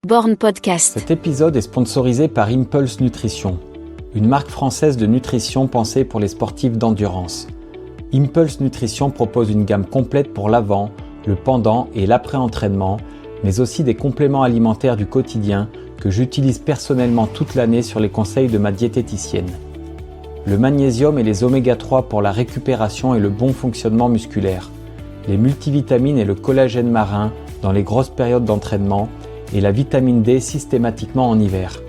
Born Podcast. Cet épisode est sponsorisé par Impulse Nutrition, une marque française de nutrition pensée pour les sportifs d'endurance. Impulse Nutrition propose une gamme complète pour l'avant, le pendant et l'après-entraînement, mais aussi des compléments alimentaires du quotidien que j'utilise personnellement toute l'année sur les conseils de ma diététicienne. Le magnésium et les oméga 3 pour la récupération et le bon fonctionnement musculaire, les multivitamines et le collagène marin dans les grosses périodes d'entraînement et la vitamine D systématiquement en hiver.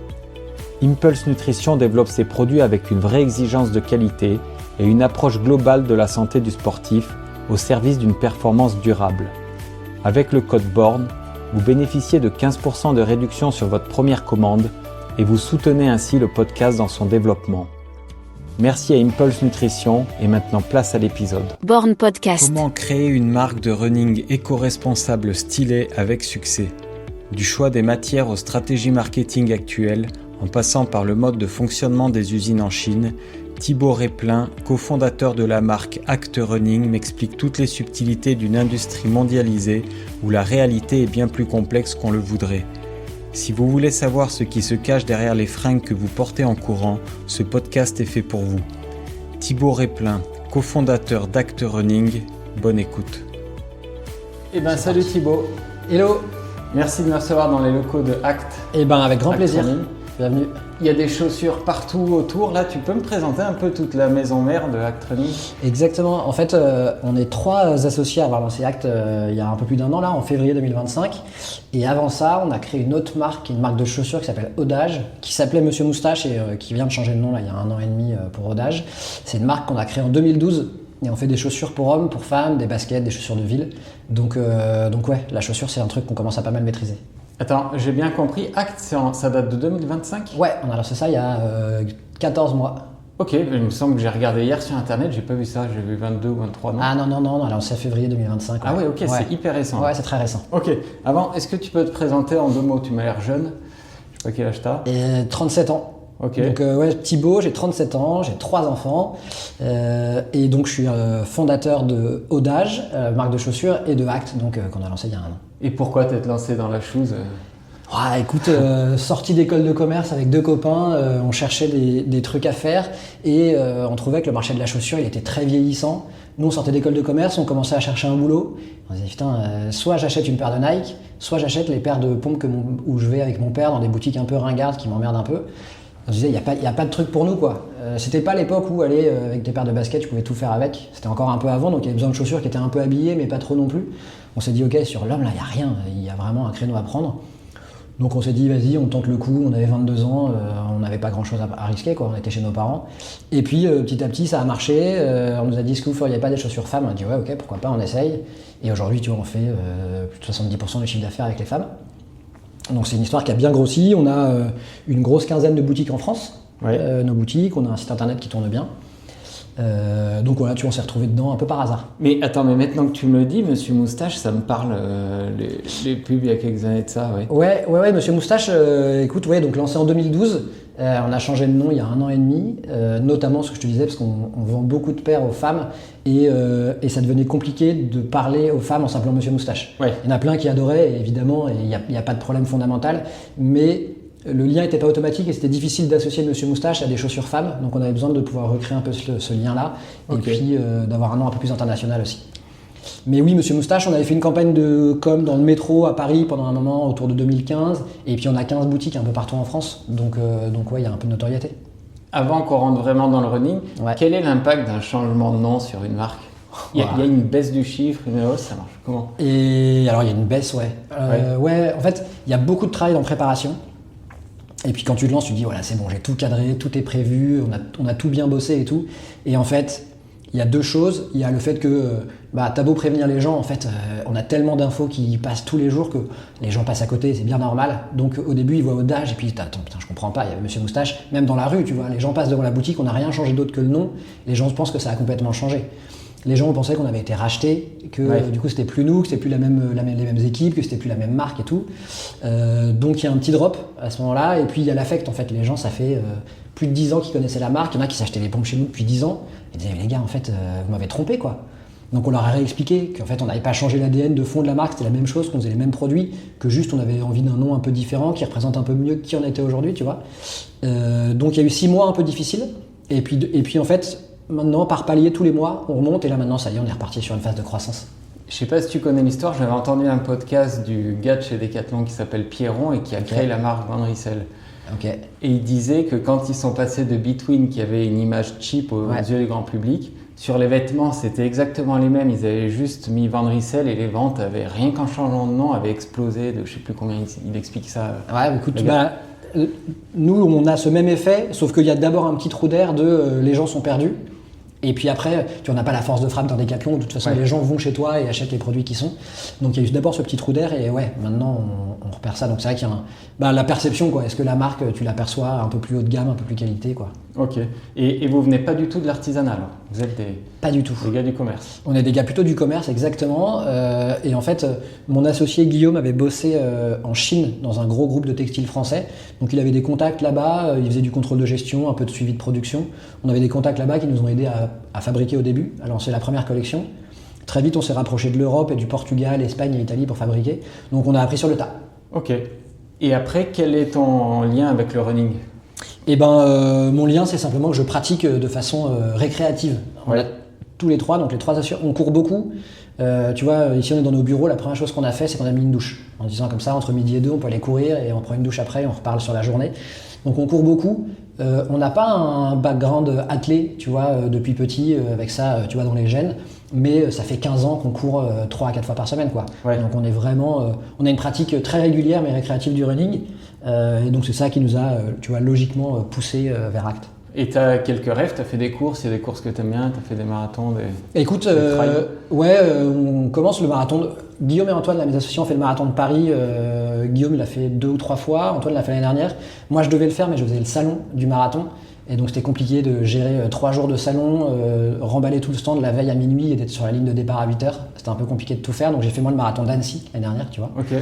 Impulse Nutrition développe ses produits avec une vraie exigence de qualité et une approche globale de la santé du sportif au service d'une performance durable. Avec le code BORN, vous bénéficiez de 15% de réduction sur votre première commande et vous soutenez ainsi le podcast dans son développement. Merci à Impulse Nutrition et maintenant place à l'épisode. Born Podcast. Comment créer une marque de running éco-responsable stylée avec succès ? Du choix des matières aux stratégies marketing actuelles, en passant par le mode de fonctionnement des usines en Chine, Thibaut Replin, cofondateur de la marque Act Running, m'explique toutes les subtilités d'une industrie mondialisée où la réalité est bien plus complexe qu'on le voudrait. Si vous voulez savoir ce qui se cache derrière les fringues que vous portez en courant, ce podcast est fait pour vous. Thibaut Replin, cofondateur d'Act Running, bonne écoute. Salut Thibaut. Hello. Merci de me recevoir dans les locaux de Act. Avec grand Act plaisir. Running. Bienvenue. Il y a des chaussures partout autour. Là, tu peux me présenter un peu toute la maison mère de Act Running ? Exactement. En fait, on est 3 associés à avoir lancé Act il y a un peu plus d'1 an, là, en février 2025. Et avant ça, on a créé une autre marque, une marque de chaussures qui s'appelle Audage, qui s'appelait Monsieur Moustache et qui vient de changer de nom là, il y a 1 an et demi pour Audage. C'est une marque qu'on a créée en 2012. Et on fait des chaussures pour hommes, pour femmes, des baskets, des chaussures de ville. Donc ouais, la chaussure, c'est un truc qu'on commence à pas mal maîtriser. Attends, j'ai bien compris, Act, ça date de 2025 ? Ouais, on a lancé ça il y a 14 mois. Ok, il me semble que j'ai regardé hier sur internet, j'ai pas vu ça, j'ai vu 22 ou 23, non ? Ah non, on a lancé en février 2025. Ouais. Ah ouais, ok, c'est hyper récent. Ouais, c'est très récent. Ok, avant, est-ce que tu peux te présenter en 2 mots ? Tu m'as l'air jeune, je sais pas quel âge t'as. Et 37 ans. Ok. Donc Thibaut, j'ai 37 ans, j'ai 3 enfants et donc je suis fondateur de Audage, marque de chaussures, et de Act, donc qu'on a lancé il y a 1 an. Et pourquoi t'être lancé dans la chose ? Écoute, sortie d'école de commerce avec 2 copains, on cherchait des trucs à faire et on trouvait que le marché de la chaussure il était très vieillissant. Nous on sortait d'école de commerce, on commençait à chercher un boulot. On se disait soit j'achète une paire de Nike, soit j'achète les paires de pompes où je vais avec mon père dans des boutiques un peu ringardes qui m'emmerdent un peu. On se disait, il n'y a pas de truc pour nous, quoi. C'était pas l'époque où aller avec des paires de baskets, tu pouvais tout faire avec. C'était encore un peu avant, donc il y avait besoin de chaussures qui étaient un peu habillées, mais pas trop non plus. On s'est dit, ok, sur l'homme, là, il n'y a rien. Il y a vraiment un créneau à prendre. Donc on s'est dit, vas-y, on tente le coup. On avait 22 ans, on n'avait pas grand-chose à risquer, quoi. On était chez nos parents. Et puis, petit à petit, ça a marché. On nous a dit, est-ce que vous feriez pas des chaussures femmes ? On a dit, ouais, ok, pourquoi pas, on essaye. Et aujourd'hui, tu vois, on fait plus de 70% du chiffre d'affaires avec les femmes. Donc c'est une histoire qui a bien grossi. On a une grosse quinzaine de boutiques en France. Ouais. Nos boutiques, on a un site internet qui tourne bien. Donc voilà, on s'est retrouvé dedans un peu par hasard. Mais attends, mais maintenant que tu me le dis, Monsieur Moustache, ça me parle, les pubs il y a quelques années de ça, ouais. Ouais, Monsieur Moustache, écoute, ouais, donc lancé en 2012, on a changé de nom il y a 1 an et demi, notamment ce que je te disais, parce qu'on vend beaucoup de paires aux femmes et ça devenait compliqué de parler aux femmes en s'appelant Monsieur Moustache. Ouais. Il y en a plein qui adoraient, évidemment, et il n'y a pas de problème fondamental, mais le lien n'était pas automatique et c'était difficile d'associer Monsieur Moustache à des chaussures femmes, donc on avait besoin de pouvoir recréer un peu ce lien-là, okay. Et puis d'avoir un nom un peu plus international aussi. Mais oui, Monsieur Moustache, on avait fait une campagne de com dans le métro à Paris pendant un moment autour de 2015, et puis on a 15 boutiques un peu partout en France, donc ouais, il y a un peu de notoriété. Avant qu'on rentre vraiment dans le running, ouais. Quel est l'impact d'un changement de nom sur une marque ? Il y a une baisse du chiffre, une hausse, ça marche comment ? Et alors il y a une baisse, ouais. Ouais, en fait, il y a beaucoup de travail en préparation. Et puis quand tu te lances, tu te dis voilà, c'est bon, j'ai tout cadré, tout est prévu, on a tout bien bossé et tout. Et en fait, il y a 2 choses. Il y a le fait que t'as beau prévenir les gens, en fait, on a tellement d'infos qui passent tous les jours que les gens passent à côté, c'est bien normal. Donc au début, ils voient Audage et puis attends, putain, je comprends pas, il y avait Monsieur Moustache. Même dans la rue, tu vois, les gens passent devant la boutique, on n'a rien changé d'autre que le nom. Les gens pensent que ça a complètement changé. Les gens pensaient qu'on avait été racheté, que du coup c'était plus nous, que c'était plus les mêmes équipes, que c'était plus la même marque et tout. Donc il y a un petit drop à ce moment-là. Et puis il y a l'affect en fait. Les gens, ça fait plus de 10 ans qu'ils connaissaient la marque. Il y en a qui s'achetaient des pompes chez nous depuis 10 ans. Ils disaient les gars, en fait, vous m'avez trompé quoi. Donc on leur a réexpliqué qu'en fait on n'avait pas changé l'ADN de fond de la marque, c'était la même chose, qu'on faisait les mêmes produits, que juste on avait envie d'un nom un peu différent qui représente un peu mieux qui on était aujourd'hui, tu vois. Donc il y a eu 6 mois un peu difficiles, et puis en fait maintenant par palier tous les mois on remonte, et là maintenant ça y est, on est reparti sur une phase de croissance. Je sais pas si tu connais l'histoire, j'avais entendu un podcast du gars de chez Decathlon qui s'appelle Pierron et qui a créé la marque Van Rissel. Okay. Et il disait que quand ils sont passés de Between, qui avait une image cheap aux yeux du grand public, sur les vêtements c'était exactement les mêmes, ils avaient juste mis Van Rissel et les ventes avaient, rien qu'en changeant de nom, avaient explosé de je sais plus combien il explique ça. Ouais, écoute, nous on a ce même effet, sauf qu'il y a d'abord un petit trou d'air de les gens sont perdus. Et puis après, tu n'as pas la force de frappe dans Decathlon, de toute façon les gens vont chez toi et achètent les produits qui sont. Donc il y a eu d'abord ce petit trou d'air et ouais, maintenant on repère ça. Donc c'est vrai qu'il y a la perception, quoi. Est-ce que la marque, tu l'aperçois un peu plus haut de gamme, un peu plus qualité, quoi. Ok. Et vous venez pas du tout de l'artisanat, alors. Vous êtes pas du tout. Des gars du commerce. On est des gars plutôt du commerce, exactement. Et en fait, mon associé Guillaume avait bossé en Chine dans un gros groupe de textiles français. Donc il avait des contacts là-bas, il faisait du contrôle de gestion, un peu de suivi de production. On avait des contacts là-bas qui nous ont aidés à fabriquer au début, à lancer la première collection. Très vite, on s'est rapproché de l'Europe et du Portugal, Espagne et Italie pour fabriquer. Donc on a appris sur le tas. Ok. Et après, quel est ton lien avec le running ? Eh ben, mon lien, c'est simplement que je pratique de façon récréative. On a tous les trois, donc les 3 associés, on court beaucoup. Tu vois, ici on est dans nos bureaux, la première chose qu'on a fait, c'est qu'on a mis une douche. En disant comme ça, entre midi et 2, on peut aller courir et on prend une douche après et on reparle sur la journée. Donc on court beaucoup. On n'a pas un background athlé, tu vois, depuis petit, avec ça, tu vois, dans les gènes. Mais ça fait 15 ans qu'on court 3 à 4 fois par semaine, quoi. Ouais. Donc on est vraiment, on a une pratique très régulière mais récréative du running. Et donc c'est ça qui nous a, tu vois, logiquement poussé vers Act. Et tu as quelques rêves, tu as fait des courses, il y a des courses que tu aimes bien, tu as fait des marathons, Écoute, on commence le marathon. Guillaume et Antoine, mes associés, ont fait le marathon de Paris. Guillaume, il l'a fait 2 ou 3 fois. Antoine l'a fait l'année dernière. Moi, je devais le faire, mais je faisais le salon du marathon. Et donc, c'était compliqué de gérer 3 jours de salon, remballer tout le stand la veille à minuit et d'être sur la ligne de départ à 8h. C'était un peu compliqué de tout faire. Donc, j'ai fait moi le marathon d'Annecy l'année dernière, tu vois. Ok.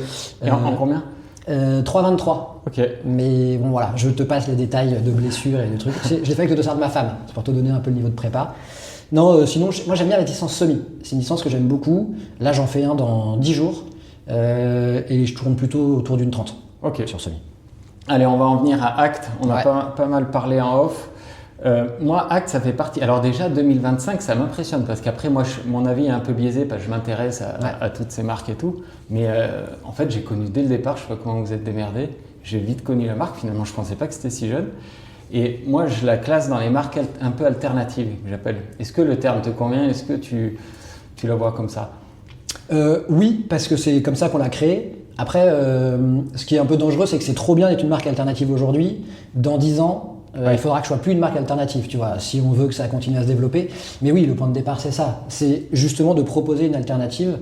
Et en combien 3,23. Ok. Mais bon, voilà, je te passe les détails de blessures et de trucs. Je l'ai fait avec le dossard de ma femme. C'est pour te donner un peu le niveau de prépa. Non, sinon, moi j'aime bien la distance semi. C'est une distance que j'aime beaucoup. Là, j'en fais un dans 10 jours. Et je tourne plutôt autour d'une 30 sur semi. Allez, on va en venir à Act. On a pas mal parlé en off. Moi, Act, ça fait partie. Alors déjà, 2025, ça m'impressionne parce qu'après, moi, mon avis est un peu biaisé parce que je m'intéresse à toutes ces marques et tout. Mais en fait, j'ai connu dès le départ, je sais pas comment vous êtes démerdés. J'ai vite connu la marque. Finalement, je pensais pas que c'était si jeune. Et moi, je la classe dans les marques un peu alternatives, j'appelle. Est-ce que le terme te convient ? Est-ce que tu la vois comme ça ? Oui, parce que c'est comme ça qu'on l'a créée. Après, ce qui est un peu dangereux, c'est que c'est trop bien d'être une marque alternative aujourd'hui. Dans 10 ans, il faudra que je sois plus une marque alternative, tu vois, si on veut que ça continue à se développer. Mais oui, le point de départ, c'est ça. C'est justement de proposer une alternative,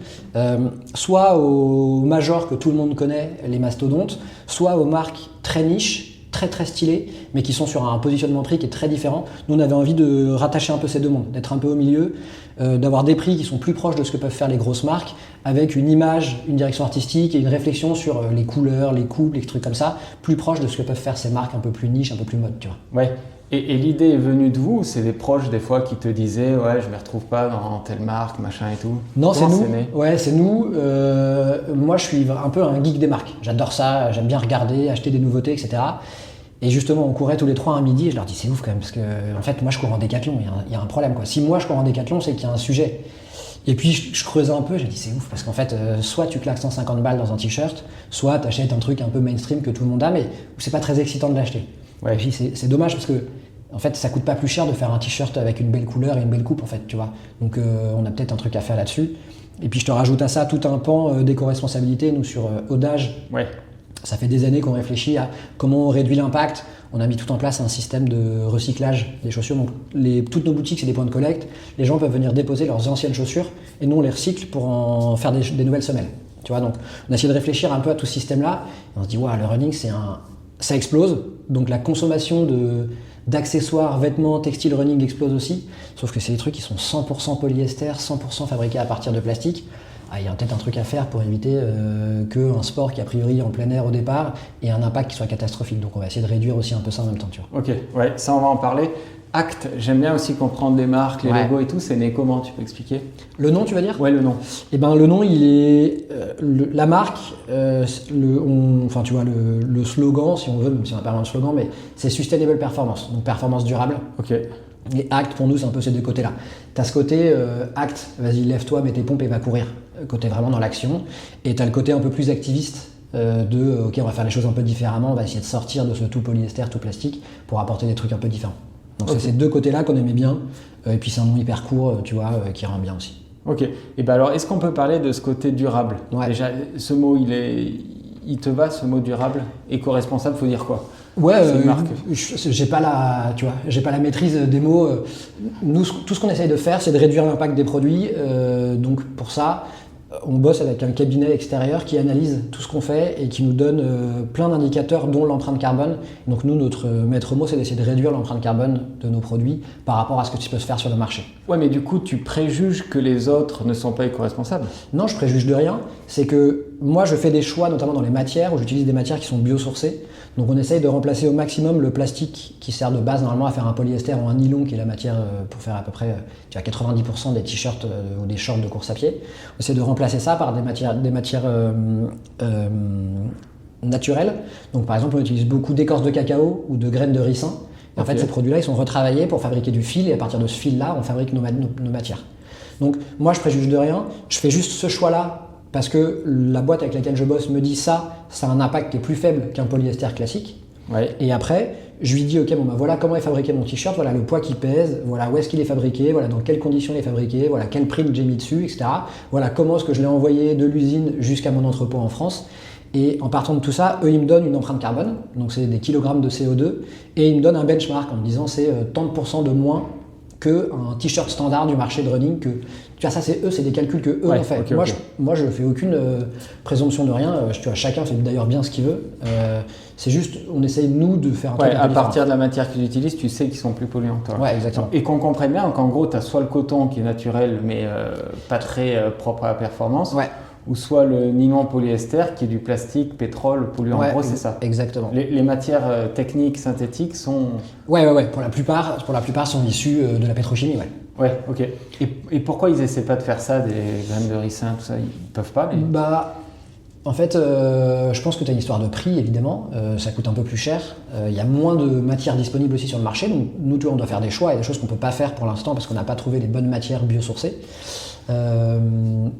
soit aux majors que tout le monde connaît, les mastodontes, soit aux marques très niches, très très stylées, mais qui sont sur un positionnement prix qui est très différent. Nous, on avait envie de rattacher un peu ces deux mondes, d'être un peu au milieu, d'avoir des prix qui sont plus proches de ce que peuvent faire les grosses marques, avec une image, une direction artistique et une réflexion sur les couleurs, les coupes, les trucs comme ça, plus proches de ce que peuvent faire ces marques un peu plus niches, un peu plus mode, tu vois. Ouais. Et l'idée est venue de vous ou c'est des proches des fois qui te disaient ouais, je me retrouve pas dans telle marque, machin et tout? Non, c'est nous. Ouais, c'est nous. Moi, je suis un peu un geek des marques. J'adore ça, j'aime bien regarder, acheter des nouveautés, etc. Et justement, on courait tous les 3 un midi et je leur dis c'est ouf quand même parce que en fait, moi je cours en Décathlon, il y a un problème quoi. Si moi je cours en Décathlon, c'est qu'il y a un sujet. Et puis je creusais un peu, j'ai dit c'est ouf parce qu'en fait, soit tu claques 150 balles dans un t-shirt, soit tu achètes un truc un peu mainstream que tout le monde a, mais c'est pas très excitant de l'acheter. Ouais. Et puis c'est dommage parce que en fait, ça coûte pas plus cher de faire un t-shirt avec une belle couleur et une belle coupe en fait, tu vois. Donc on a peut-être un truc à faire là-dessus. Et puis je te rajoute à ça tout un pan d'éco-responsabilité, nous sur Audage. Ouais. Ça fait des années qu'on réfléchit à comment on réduit l'impact. On a mis tout en place un système de recyclage des chaussures. Donc toutes nos boutiques, c'est des points de collecte. Les gens peuvent venir déposer leurs anciennes chaussures et nous, on les recycle pour en faire des nouvelles semelles. Tu vois, donc on a essayé de réfléchir un peu à tout ce système-là. Et on se dit, ouais, le running, ça explose. Donc la consommation d'accessoires, vêtements, textiles running explose aussi. Sauf que c'est des trucs qui sont 100% polyester, 100% fabriqués à partir de plastique. Il y a peut-être un truc à faire pour éviter qu'un sport qui a priori en plein air au départ ait un impact qui soit catastrophique. Donc on va essayer de réduire aussi un peu ça en même temps. Tu vois. Ok, ouais, ça on va en parler. Act, j'aime bien aussi comprendre les marques, les logos et tout, c'est né comment, tu peux expliquer? Le nom, tu veux dire? Ouais, le nom. Eh ben, le nom, il est la marque, enfin tu vois le slogan, si on veut, même si on n'a pas vraiment de slogan, mais c'est Sustainable Performance, donc performance durable. Ok. Et Act, pour nous, c'est un peu ces deux côtés-là. Tu as ce côté Act, vas-y, lève-toi, mets tes pompes et va courir, côté vraiment dans l'action. Et tu as le côté un peu plus activiste ok, on va faire les choses un peu différemment, on va essayer de sortir de ce tout polyester, tout plastique, pour apporter des trucs un peu différents. Donc c'est ces deux côtés-là qu'on aimait bien, et puis c'est un nom hyper court, tu vois, qui rend bien aussi. Ok, et ben alors est-ce qu'on peut parler de ce côté durable? Déjà, ce mot, il te va, ce mot durable? Éco-responsable, faut dire quoi? Ouais, j'ai pas la maîtrise des mots. Nous, tout ce qu'on essaye de faire, c'est de réduire l'impact des produits. Donc pour ça, on bosse avec un cabinet extérieur qui analyse tout ce qu'on fait et qui nous donne plein d'indicateurs, dont l'empreinte carbone. Donc nous, notre maître mot, c'est d'essayer de réduire l'empreinte carbone de nos produits par rapport à ce que tu peux se faire sur le marché. Ouais, mais du coup, tu préjuges que les autres ne sont pas éco-responsables? Non, je préjuge de rien. C'est que moi, je fais des choix, notamment dans les matières, où j'utilise des matières qui sont biosourcées. Donc on essaye de remplacer au maximum le plastique qui sert de base normalement à faire un polyester ou un nylon, qui est la matière pour faire à peu près 90% des t-shirts ou des shorts de course à pied. On essaie de remplacer ça par des matières naturelles. Donc par exemple, on utilise beaucoup d'écorce de cacao ou de graines de ricin. Et en fait, ces produits-là, ils sont retravaillés pour fabriquer du fil, et à partir de ce fil-là, on fabrique nos matières. Donc moi, je préjuge de rien. Je fais juste ce choix-là parce que la boîte avec laquelle je bosse me dit ça a un impact qui est plus faible qu'un polyester classique. Ouais. Et après, je lui dis, ok, bon, bah, voilà comment est fabriqué mon t-shirt, voilà le poids qu'il pèse, voilà où est-ce qu'il est fabriqué, voilà dans quelles conditions il est fabriqué, voilà quel print j'ai mis dessus, etc. Voilà comment est-ce que je l'ai envoyé de l'usine jusqu'à mon entrepôt en France. Et en partant de tout ça, eux, ils me donnent une empreinte carbone, donc c'est des kilogrammes de CO2, et ils me donnent un benchmark en me disant c'est tant de pourcents de moins qu'un t-shirt standard du marché de running. Tu vois, ça, c'est des calculs que eux ont fait. Okay, moi, je fais aucune présomption de rien. Tu vois, chacun fait d'ailleurs bien ce qu'il veut. C'est juste, on essaye, nous, de faire un truc un peu à différent. partir de la matière qu'ils utilisent, tu sais qu'ils sont plus polluants. Ouais, exactement. Et qu'on comprenne bien qu'en gros, tu as soit le coton qui est naturel, mais pas très propre à la performance. Ouais. Ou soit le nylon polyester qui est du plastique, pétrole, polluant. En gros, c'est ça. Exactement. Les matières techniques, synthétiques sont... Ouais. Pour la plupart sont issues de la pétrochimie, ouais. Ouais, ok. Et pourquoi ils essaient pas de faire ça, des graines de ricin, tout ça? Ils peuvent pas, mais... Bah, en fait, je pense que tu as une histoire de prix, évidemment. Ça coûte un peu plus cher. Il y a moins de matières disponibles aussi sur le marché. Donc, nous, on doit faire des choix. Il y a des choses qu'on peut pas faire pour l'instant parce qu'on n'a pas trouvé les bonnes matières biosourcées.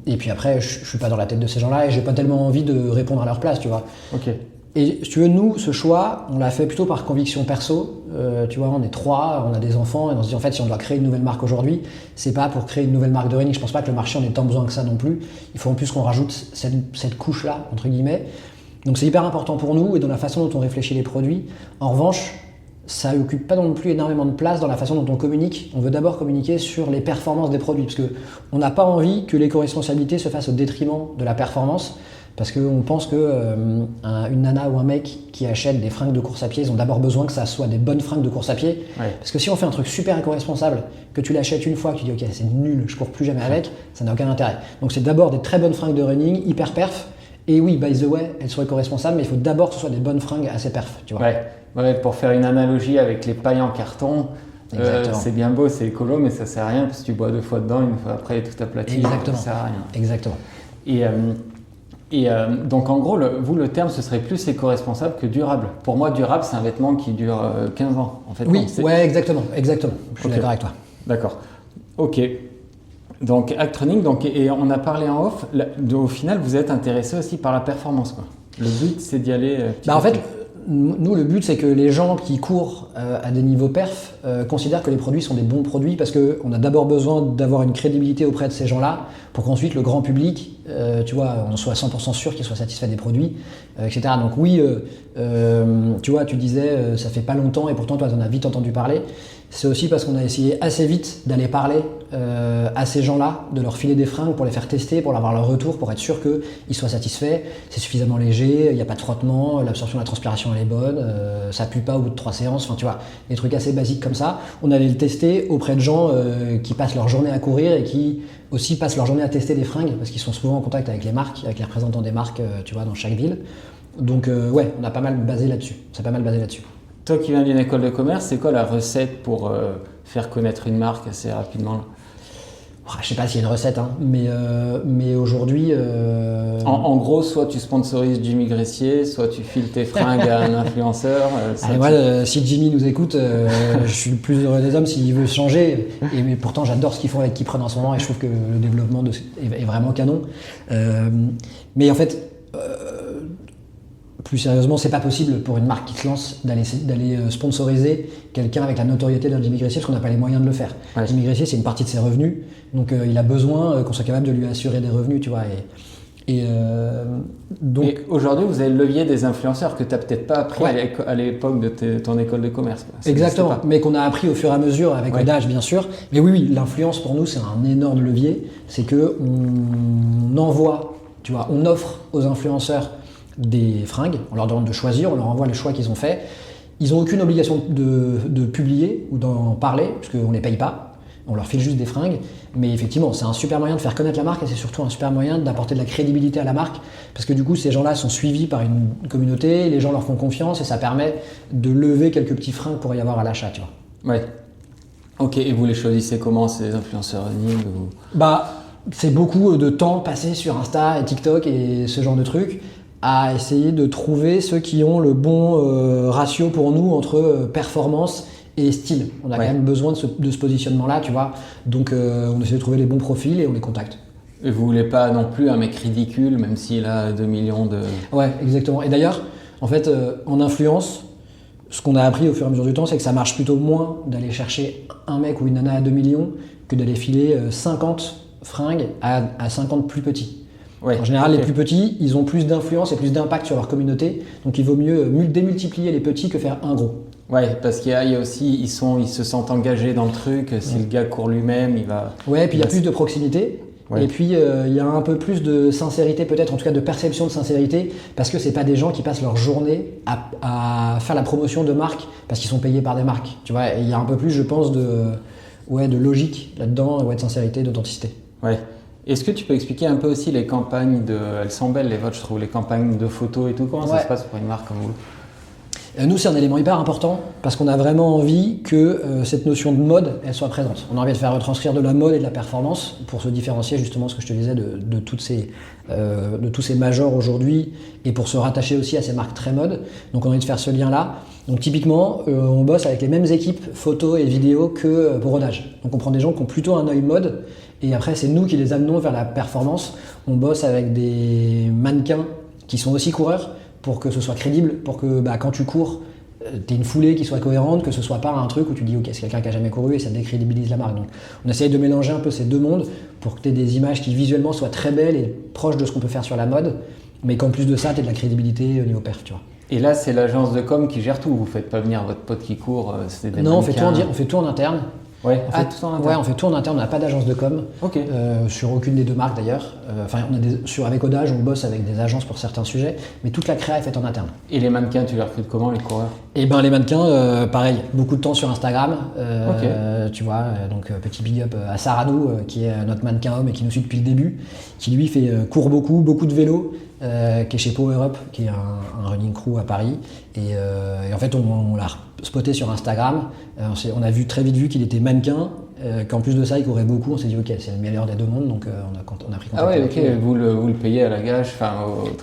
Et puis après, je suis pas dans la tête de ces gens-là et j'ai pas tellement envie de répondre à leur place, tu vois. Ok. Et si tu veux, nous, ce choix, on l'a fait plutôt par conviction perso. Tu vois, on est 3, on a des enfants et on se dit en fait, si on doit créer une nouvelle marque aujourd'hui, c'est pas pour créer une nouvelle marque de running. Je pense pas que le marché en ait tant besoin que ça non plus. Il faut en plus qu'on rajoute cette couche-là, entre guillemets. Donc c'est hyper important pour nous et dans la façon dont on réfléchit les produits. En revanche, ça n'occupe pas non plus énormément de place dans la façon dont on communique. On veut d'abord communiquer sur les performances des produits parce qu'on n'a pas envie que l'éco-responsabilité se fasse au détriment de la performance. Parce qu'on pense qu'une nana ou un mec qui achète des fringues de course à pied, ils ont d'abord besoin que ça soit des bonnes fringues de course à pied. Ouais. Parce que si on fait un truc super éco-responsable, que tu l'achètes une fois, que tu dis ok c'est nul, je cours plus jamais avec, ça n'a aucun intérêt. Donc c'est d'abord des très bonnes fringues de running, hyper perf. Et oui, by the way, elles sont éco-responsables, mais il faut d'abord que ce soit des bonnes fringues assez perf. Tu vois. Ouais, pour faire une analogie avec les pailles en carton, c'est bien beau, c'est écolo, mais ça sert à rien parce que tu bois 2 fois dedans, une fois après tout aplati. Exactement. Ça sert à rien. Exactement. Et donc en gros, le terme ce serait plus éco-responsable que durable. Pour moi, durable, c'est un vêtement qui dure 15 ans. En fait, oui, exactement. Je suis d'accord avec toi. D'accord. Ok. Donc Act Running, et on a parlé en off, au final, vous êtes intéressé aussi par la performance, quoi. Le but, c'est d'y aller en fait, nous, le but, c'est que les gens qui courent à des niveaux perf considèrent que les produits sont des bons produits parce qu'on a d'abord besoin d'avoir une crédibilité auprès de ces gens-là pour qu'ensuite le grand public, tu vois, on soit 100% sûr qu'il soit satisfait des produits, etc. Donc oui, tu vois, tu disais, ça fait pas longtemps et pourtant toi, tu en as vite entendu parler. C'est aussi parce qu'on a essayé assez vite d'aller parler à ces gens-là, de leur filer des fringues pour les faire tester, pour avoir leur retour, pour être sûr qu'ils soient satisfaits. C'est suffisamment léger, il n'y a pas de frottement, l'absorption de la transpiration elle est bonne, ça pue pas au bout de 3 séances, enfin tu vois, des trucs assez basiques comme ça. On allait le tester auprès de gens qui passent leur journée à courir et qui aussi passent leur journée à tester des fringues parce qu'ils sont souvent en contact avec les marques, avec les représentants des marques, tu vois, dans chaque ville. Donc on a pas mal basé là-dessus. C'est pas mal basé là-dessus. Toi qui viens d'une école de commerce, c'est quoi la recette pour faire connaître une marque assez rapidement? Je sais pas s'il y a une recette, hein, mais aujourd'hui... En gros, soit tu sponsorises Jimmy Gressier, soit tu files tes fringues à un influenceur. Si Jimmy nous écoute, je suis le plus heureux des hommes s'il veut changer. Mais pourtant, j'adore ce qu'ils font avec Keyprun en ce moment et je trouve que le développement est vraiment canon. Mais en fait... plus sérieusement, c'est pas possible pour une marque qui se lance d'aller sponsoriser quelqu'un avec la notoriété d'un Jimmy Gressier parce qu'on n'a pas les moyens de le faire. Ouais. Jimmy Gressier, c'est une partie de ses revenus, donc il a besoin qu'on soit capable de lui assurer des revenus, tu vois. Donc et aujourd'hui, vous avez le levier des influenceurs que tu n'as peut-être pas appris à l'époque de ton école de commerce. Exactement, mais qu'on a appris au fur et à mesure avec Odage, bien sûr. Mais oui, l'influence pour nous, c'est un énorme levier. C'est qu'on envoie, tu vois, on offre aux influenceurs des fringues, on leur demande de choisir, on leur envoie les choix qu'ils ont faits. Ils n'ont aucune obligation de publier ou d'en parler, parce qu'on ne les paye pas, on leur file juste des fringues. Mais effectivement, c'est un super moyen de faire connaître la marque et c'est surtout un super moyen d'apporter de la crédibilité à la marque, parce que du coup, ces gens-là sont suivis par une communauté, les gens leur font confiance et ça permet de lever quelques petits freins pour y avoir à l'achat, tu vois. Ouais. Ok, et vous les choisissez comment, ces influenceurs uniques ou... C'est beaucoup de temps passé sur Insta et TikTok et ce genre de trucs, à essayer de trouver ceux qui ont le bon ratio pour nous entre performance et style. On a quand même besoin de ce positionnement-là, tu vois. Donc on essaie de trouver les bons profils et on les contacte. Et vous voulez pas non plus un mec ridicule, même s'il a 2 millions de... Ouais, exactement. Et d'ailleurs, en fait, en influence, ce qu'on a appris au fur et à mesure du temps, c'est que ça marche plutôt moins d'aller chercher un mec ou une nana à 2 millions que d'aller filer 50 fringues à 50 plus petits. Ouais, en général, les plus petits, ils ont plus d'influence et plus d'impact sur leur communauté. Donc, il vaut mieux démultiplier les petits que faire un gros. Ouais, parce qu'il y a aussi, ils se sentent engagés dans le truc. Si le gars court lui-même, il va... Ouais, et puis il y a plus de proximité. Ouais. Et puis, il y a un peu plus de sincérité, peut-être, en tout cas de perception de sincérité, parce que c'est pas des gens qui passent leur journée à faire la promotion de marques parce qu'ils sont payés par des marques. Tu vois, et il y a un peu plus, je pense, de logique là-dedans, de sincérité, d'authenticité. Ouais. Est-ce que tu peux expliquer un peu aussi les campagnes elles sont belles les vôtres, je trouve, les campagnes de photos et tout, comment ça se passe pour une marque comme vous? Nous, c'est un élément hyper important parce qu'on a vraiment envie que cette notion de mode, elle soit présente. On a envie de faire retranscrire de la mode et de la performance pour se différencier justement, ce que je te disais, de tous ces majors aujourd'hui et pour se rattacher aussi à ces marques très mode. Donc on a envie de faire ce lien-là. Donc typiquement, on bosse avec les mêmes équipes photos et vidéos que pour Odage. Donc on prend des gens qui ont plutôt un œil mode. Et après, c'est nous qui les amenons vers la performance. On bosse avec des mannequins qui sont aussi coureurs pour que ce soit crédible, pour que quand tu cours, tu aies une foulée qui soit cohérente, que ce soit pas un truc où tu dis ok, c'est quelqu'un qui a jamais couru et ça décrédibilise la marque. Donc on essaye de mélanger un peu ces deux mondes pour que tu aies des images qui visuellement soient très belles et proches de ce qu'on peut faire sur la mode, mais qu'en plus de ça, tu aies de la crédibilité au niveau perf, tu vois. Et là, c'est l'agence de com qui gère tout. Vous faites pas venir votre pote qui court, c'est des Non, mannequins. on fait tout en interne. Ouais, on fait tout en interne, on n'a pas d'agence de com, sur aucune des deux marques d'ailleurs. Avec Odage, on bosse avec des agences pour certains sujets, mais toute la créa est faite en interne. Et les mannequins, tu les recrutes comment, les coureurs? Les mannequins, pareil, beaucoup de temps sur Instagram, tu vois, donc petit big up à Saranou, qui est notre mannequin homme et qui nous suit depuis le début, qui lui court beaucoup de vélo, qui est chez Power Up, qui est un running crew à Paris, et en fait on l'a spoté sur Instagram, on a très vite vu qu'il était mannequin, qu'en plus de ça il courait beaucoup, on s'est dit ok, c'est le meilleur des deux mondes, donc on a pris contact. Ah ouais, ok, vous le payez à la gage,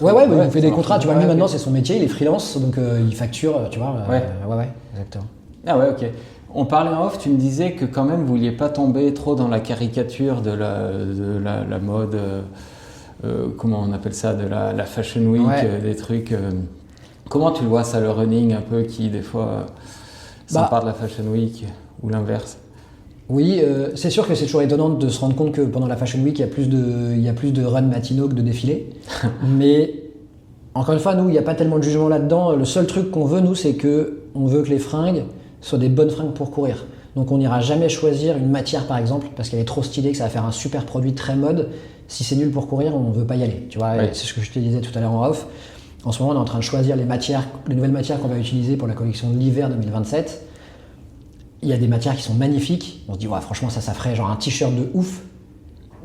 il fait des contrats, tu vois, lui maintenant c'est son métier, il est freelance, donc il facture, tu vois. Ouais, exactement. Ah ouais, ok. On parlait en off, tu me disais que quand même vous vouliez pas tomber trop dans la caricature de la mode, comment on appelle ça, de la fashion week, des trucs. Comment tu le vois ça, le running un peu qui des fois s'empare de la fashion week ou l'inverse? Oui, c'est sûr que c'est toujours étonnant de se rendre compte que pendant la fashion week il y a plus de runs matinaux que de défilés. Mais encore une fois, nous, il n'y a pas tellement de jugement là-dedans. Le seul truc qu'on veut, nous, c'est qu'on veut que les fringues soient des bonnes fringues pour courir. Donc on n'ira jamais choisir une matière par exemple parce qu'elle est trop stylée, que ça va faire un super produit très mode. Si c'est nul pour courir, on ne veut pas y aller. Tu vois, c'est ce que je te disais tout à l'heure en off. En ce moment, on est en train de choisir les nouvelles matières qu'on va utiliser pour la collection de l'hiver 2027. Il y a des matières qui sont magnifiques. On se dit, franchement, ça ferait genre un t-shirt de ouf.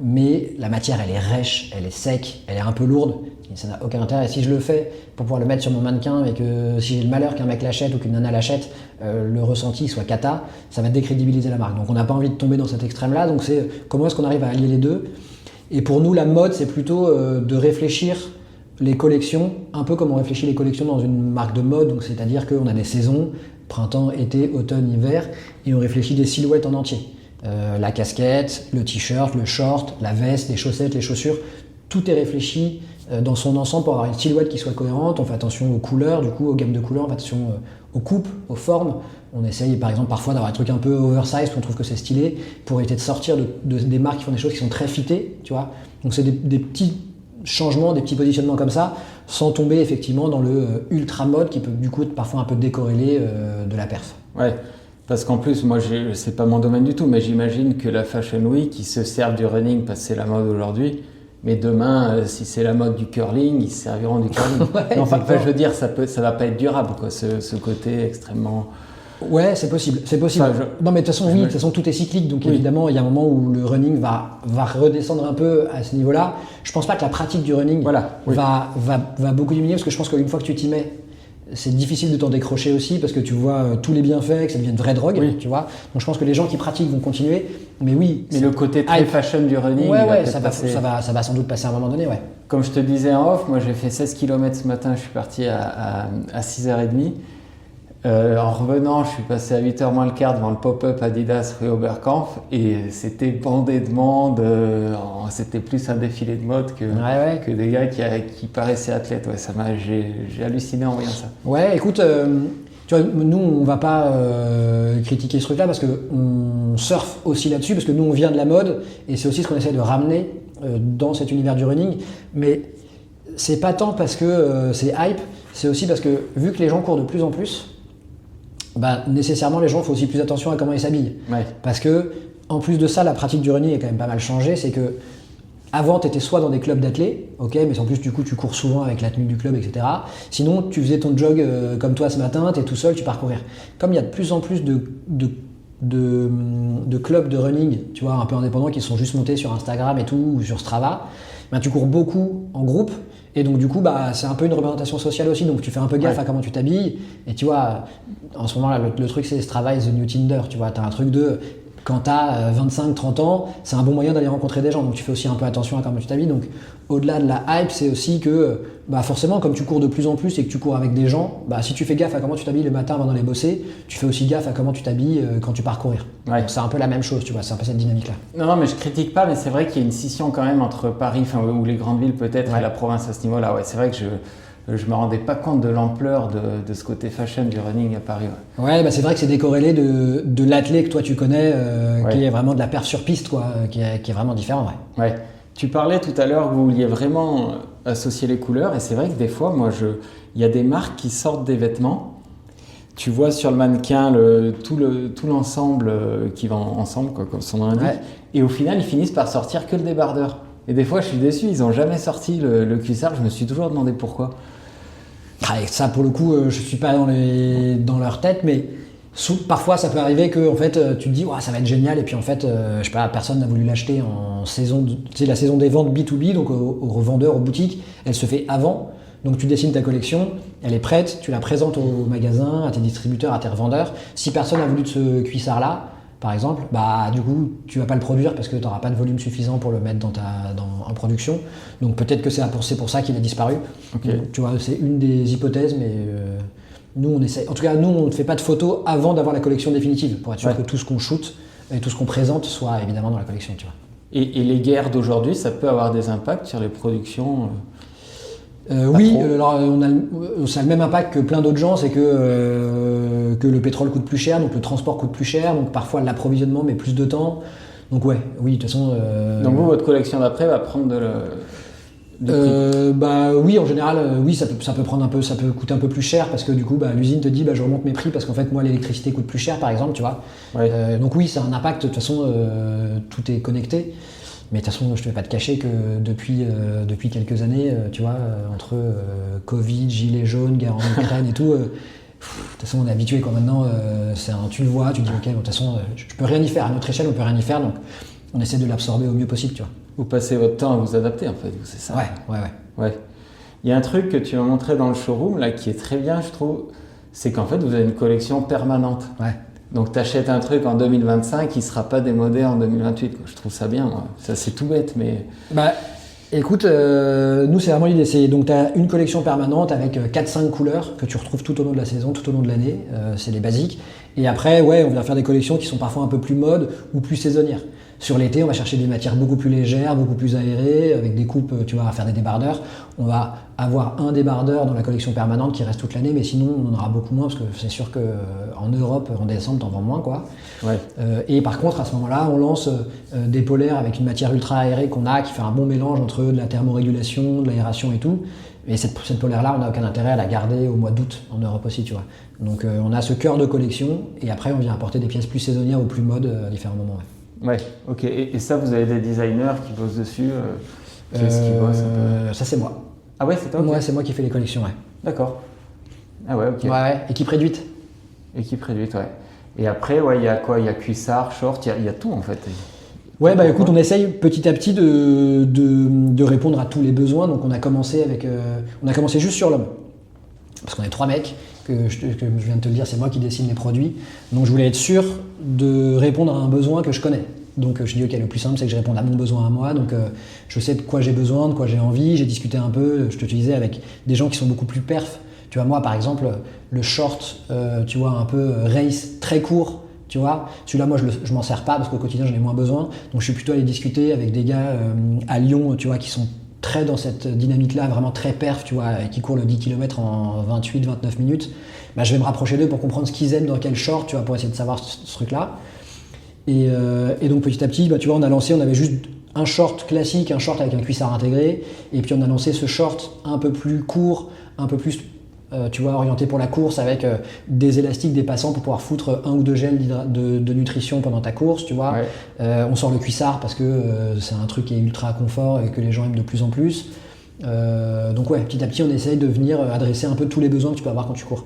mais la matière elle est rêche, elle est sec, elle est un peu lourde, et ça n'a aucun intérêt. Et si je le fais pour pouvoir le mettre sur mon mannequin et que si j'ai le malheur qu'un mec l'achète ou qu'une nana l'achète, le ressenti soit cata, ça va décrédibiliser la marque. Donc on n'a pas envie de tomber dans cet extrême-là, donc c'est comment est-ce qu'on arrive à allier les deux. Et pour nous, la mode, c'est plutôt de réfléchir les collections, un peu comme on réfléchit les collections dans une marque de mode, donc c'est-à-dire qu'on a des saisons, printemps, été, automne, hiver, et on réfléchit des silhouettes en entier. La casquette, le t-shirt, le short, la veste, les chaussettes, les chaussures, tout est réfléchi dans son ensemble pour avoir une silhouette qui soit cohérente. On fait attention aux couleurs, du coup, aux gammes de couleurs, on fait attention aux coupes, aux formes. On essaye par exemple parfois d'avoir un truc un peu oversize, on trouve que c'est stylé, pour éviter de sortir des marques qui font des choses qui sont très fitées, tu vois. Donc c'est des petits changements, des petits positionnements comme ça, sans tomber effectivement dans le ultra mode qui peut du coup être parfois un peu décorrélé de la perf. Ouais. Parce qu'en plus, moi, c'est pas mon domaine du tout, mais j'imagine que la Fashion Week, ils se servent du running parce que c'est la mode aujourd'hui. Mais demain, si c'est la mode du curling, ils se serviront du curling. Ouais, enfin, je veux dire, ça va pas être durable, quoi, ce côté extrêmement... Ouais, c'est possible. Enfin, non, mais de toute façon, tout est cyclique. Donc évidemment, il y a un moment où le running va redescendre un peu à ce niveau-là. Je pense pas que la pratique du running va beaucoup diminuer, parce que je pense qu'une fois que tu t'y mets, c'est difficile de t'en décrocher aussi, parce que tu vois tous les bienfaits, que ça devient une vraie drogue, tu vois. Donc je pense que les gens qui pratiquent vont continuer, mais oui. Mais le côté très fashion du running, ça va sans doute passer à un moment donné, ouais. Comme je te disais en off, moi j'ai fait 16 km ce matin, je suis parti à 6h30. En revenant, je suis passé à 8h moins le quart devant le pop-up Adidas rue Oberkampf et c'était bandé de monde. C'était plus un défilé de mode que des gars qui paraissaient athlètes. Ouais, j'ai halluciné en voyant ça. Ouais, écoute, tu vois, nous on va pas critiquer ce truc-là parce qu'on surfe aussi là-dessus, parce que nous on vient de la mode et c'est aussi ce qu'on essaie de ramener dans cet univers du running. Mais c'est pas tant parce que c'est hype, c'est aussi parce que vu que les gens courent de plus en plus, nécessairement les gens font aussi plus attention à comment ils s'habillent. Ouais. Parce que en plus de ça, la pratique du running est quand même pas mal changée. C'est que avant, tu étais soit dans des clubs d'athlètes, ok, mais en plus du coup tu cours souvent avec la tenue du club, etc. Sinon, tu faisais ton jog comme toi ce matin, tu es tout seul, tu pars courir. Comme il y a de plus en plus de clubs de running, tu vois, un peu indépendants qui sont juste montés sur Instagram et tout, ou sur Strava, tu cours beaucoup en groupe. Et donc du coup, c'est un peu une représentation sociale aussi, donc tu fais un peu gaffe à comment tu t'habilles. Et tu vois, en ce moment-là, le truc c'est Strava is the new Tinder, tu vois, t'as un truc de... Quand t'as 25-30 ans, c'est un bon moyen d'aller rencontrer des gens, donc tu fais aussi un peu attention à comment tu t'habilles. Donc au-delà de la hype, c'est aussi que forcément, comme tu cours de plus en plus et que tu cours avec des gens, si tu fais gaffe à comment tu t'habilles le matin avant d'aller bosser, tu fais aussi gaffe à comment tu t'habilles quand tu pars courir. Ouais. Donc c'est un peu la même chose, tu vois, c'est un peu cette dynamique-là. Non, mais je critique pas, mais c'est vrai qu'il y a une scission quand même entre Paris, ou les grandes villes peut-être, et la province à ce niveau-là. Ouais, c'est vrai que je me rendais pas compte de l'ampleur de ce côté fashion du running à Paris. Ouais, c'est vrai que c'est décorrélé de l'athlète que toi tu connais, qui est vraiment de la perf sur piste, quoi, qui est vraiment différent. Ouais. Tu parlais tout à l'heure que vous vouliez vraiment associer les couleurs, et c'est vrai que des fois, il y a des marques qui sortent des vêtements. Tu vois sur le mannequin tout l'ensemble qui va ensemble, quoi, comme son nom l'indique, et au final, ils finissent par sortir que le débardeur. Et des fois, je suis déçu, ils n'ont jamais sorti le cuissard. Je me suis toujours demandé pourquoi. Ça, pour le coup, je suis pas dans leur tête, mais parfois, ça peut arriver que en fait, tu te dis, ça va être génial, et puis en fait, je sais pas, personne n'a voulu l'acheter en saison, la saison des ventes B2B, donc aux revendeurs, aux boutiques, elle se fait avant. Donc tu dessines ta collection, elle est prête, tu la présentes au magasin, à tes distributeurs, à tes revendeurs. Si personne n'a voulu de ce cuissard-là, par exemple, du coup, tu vas pas le produire parce que tu n'auras pas de volume suffisant pour le mettre en production. Donc peut-être que c'est pour ça qu'il a disparu. Okay. Donc, tu vois, c'est une des hypothèses, mais nous, on essaie. En tout cas, nous, on ne fait pas de photos avant d'avoir la collection définitive pour être sûr que tout ce qu'on shoot et tout ce qu'on présente soit évidemment dans la collection, tu vois. Et les guerres d'aujourd'hui, ça peut avoir des impacts sur les productions oui, alors ça a le même impact que plein d'autres gens, c'est que le pétrole coûte plus cher, donc le transport coûte plus cher, donc parfois l'approvisionnement met plus de temps. Donc oui, de toute façon... Donc vous, votre collection d'après va prendre oui, en général, ça peut prendre un peu, ça peut coûter un peu plus cher parce que du coup, l'usine te dit, je remonte mes prix parce qu'en fait, moi, l'électricité coûte plus cher, par exemple, tu vois. Ouais. Donc oui, ça a un impact. De toute façon, tout est connecté. Mais de toute façon, je ne te vais pas te cacher que depuis quelques années, tu vois, entre Covid, gilets jaunes, guerre en Ukraine et tout, de toute façon, on est habitué quoi. Maintenant, tu le vois, tu te dis ok, de toute façon, je peux rien y faire. À notre échelle, on peut rien y faire, donc on essaie de l'absorber au mieux possible, tu vois. Vous passez votre temps à vous adapter en fait, c'est ça? Ouais. Il y a un truc que tu m'as montré dans le showroom là qui est très bien, je trouve, c'est qu'en fait vous avez une collection permanente. Ouais. Donc tu achètes un truc en 2025 qui ne sera pas démodé en 2028. Je trouve ça bien, moi. Ça c'est tout bête, mais... Bah, écoute, nous c'est vraiment l'idée. Donc tu as une collection permanente avec 4-5 couleurs que tu retrouves tout au long de la saison, tout au long de l'année. C'est les basiques. Et après, ouais, on vient faire des collections qui sont parfois un peu plus mode ou plus saisonnières. Sur l'été, on va chercher des matières beaucoup plus légères, beaucoup plus aérées, avec des coupes, tu vois, à faire des débardeurs. On va avoir un débardeur dans la collection permanente qui reste toute l'année, mais sinon on en aura beaucoup moins parce que c'est sûr qu'en Europe, en décembre, t'en vends moins, quoi. Ouais. Et par contre, à ce moment-là, on lance des polaires avec une matière ultra aérée qu'on a, qui fait un bon mélange entre de la thermorégulation, de l'aération et tout. Et cette polaire-là, on n'a aucun intérêt à la garder au mois d'août en Europe aussi, tu vois. Donc on a ce cœur de collection et après on vient apporter des pièces plus saisonnières ou plus mode à différents moments. Ouais, ok. Et ça, vous avez des designers qui bossent dessus Qu'est-ce qui bosse un peu? Ça, c'est moi. Ah ouais, c'est toi? Ouais, c'est moi qui fais les collections, ouais. D'accord. Ah ouais, ok. Ouais, équipe réduite. Équipe réduite, ouais. Et après, ouais, il y a quoi? Il y a cuissard, short, il y a tout en fait. Ouais, bah écoute, on essaye petit à petit de répondre à tous les besoins. Donc on a commencé juste sur l'homme. Parce qu'on est 3 mecs, que je viens de te le dire, c'est moi qui dessine les produits. Donc je voulais être sûr de répondre à un besoin que je connais. Donc je dis ok, le plus simple c'est que je réponde à mon besoin à moi. Donc je sais de quoi j'ai besoin, de quoi j'ai envie. J'ai discuté un peu, je te disais, avec des gens qui sont beaucoup plus perfs. Tu vois, moi par exemple, le short, tu vois, un peu race, très court. Tu vois, celui-là, moi, je m'en sers pas parce qu'au quotidien, j'en ai moins besoin. Donc, je suis plutôt allé discuter avec des gars à Lyon, tu vois, qui sont très dans cette dynamique-là, vraiment très perf, tu vois, et qui courent le 10 km en 28-29 minutes. Bah, je vais me rapprocher d'eux pour comprendre ce qu'ils aiment dans quel short, tu vois, pour essayer de savoir ce truc-là. Et donc, petit à petit, bah, tu vois, on avait juste un short classique, un short avec un cuissard intégré. Et puis, on a lancé ce short un peu plus court, un peu plus... tu vois, orienté pour la course avec des élastiques dépassants pour pouvoir foutre 1 ou 2 gels de nutrition pendant ta course, tu vois. Ouais. On sort le cuissard parce que c'est un truc qui est ultra confort et que les gens aiment de plus en plus. Donc ouais, petit à petit, on essaye de venir adresser un peu tous les besoins que tu peux avoir quand tu cours.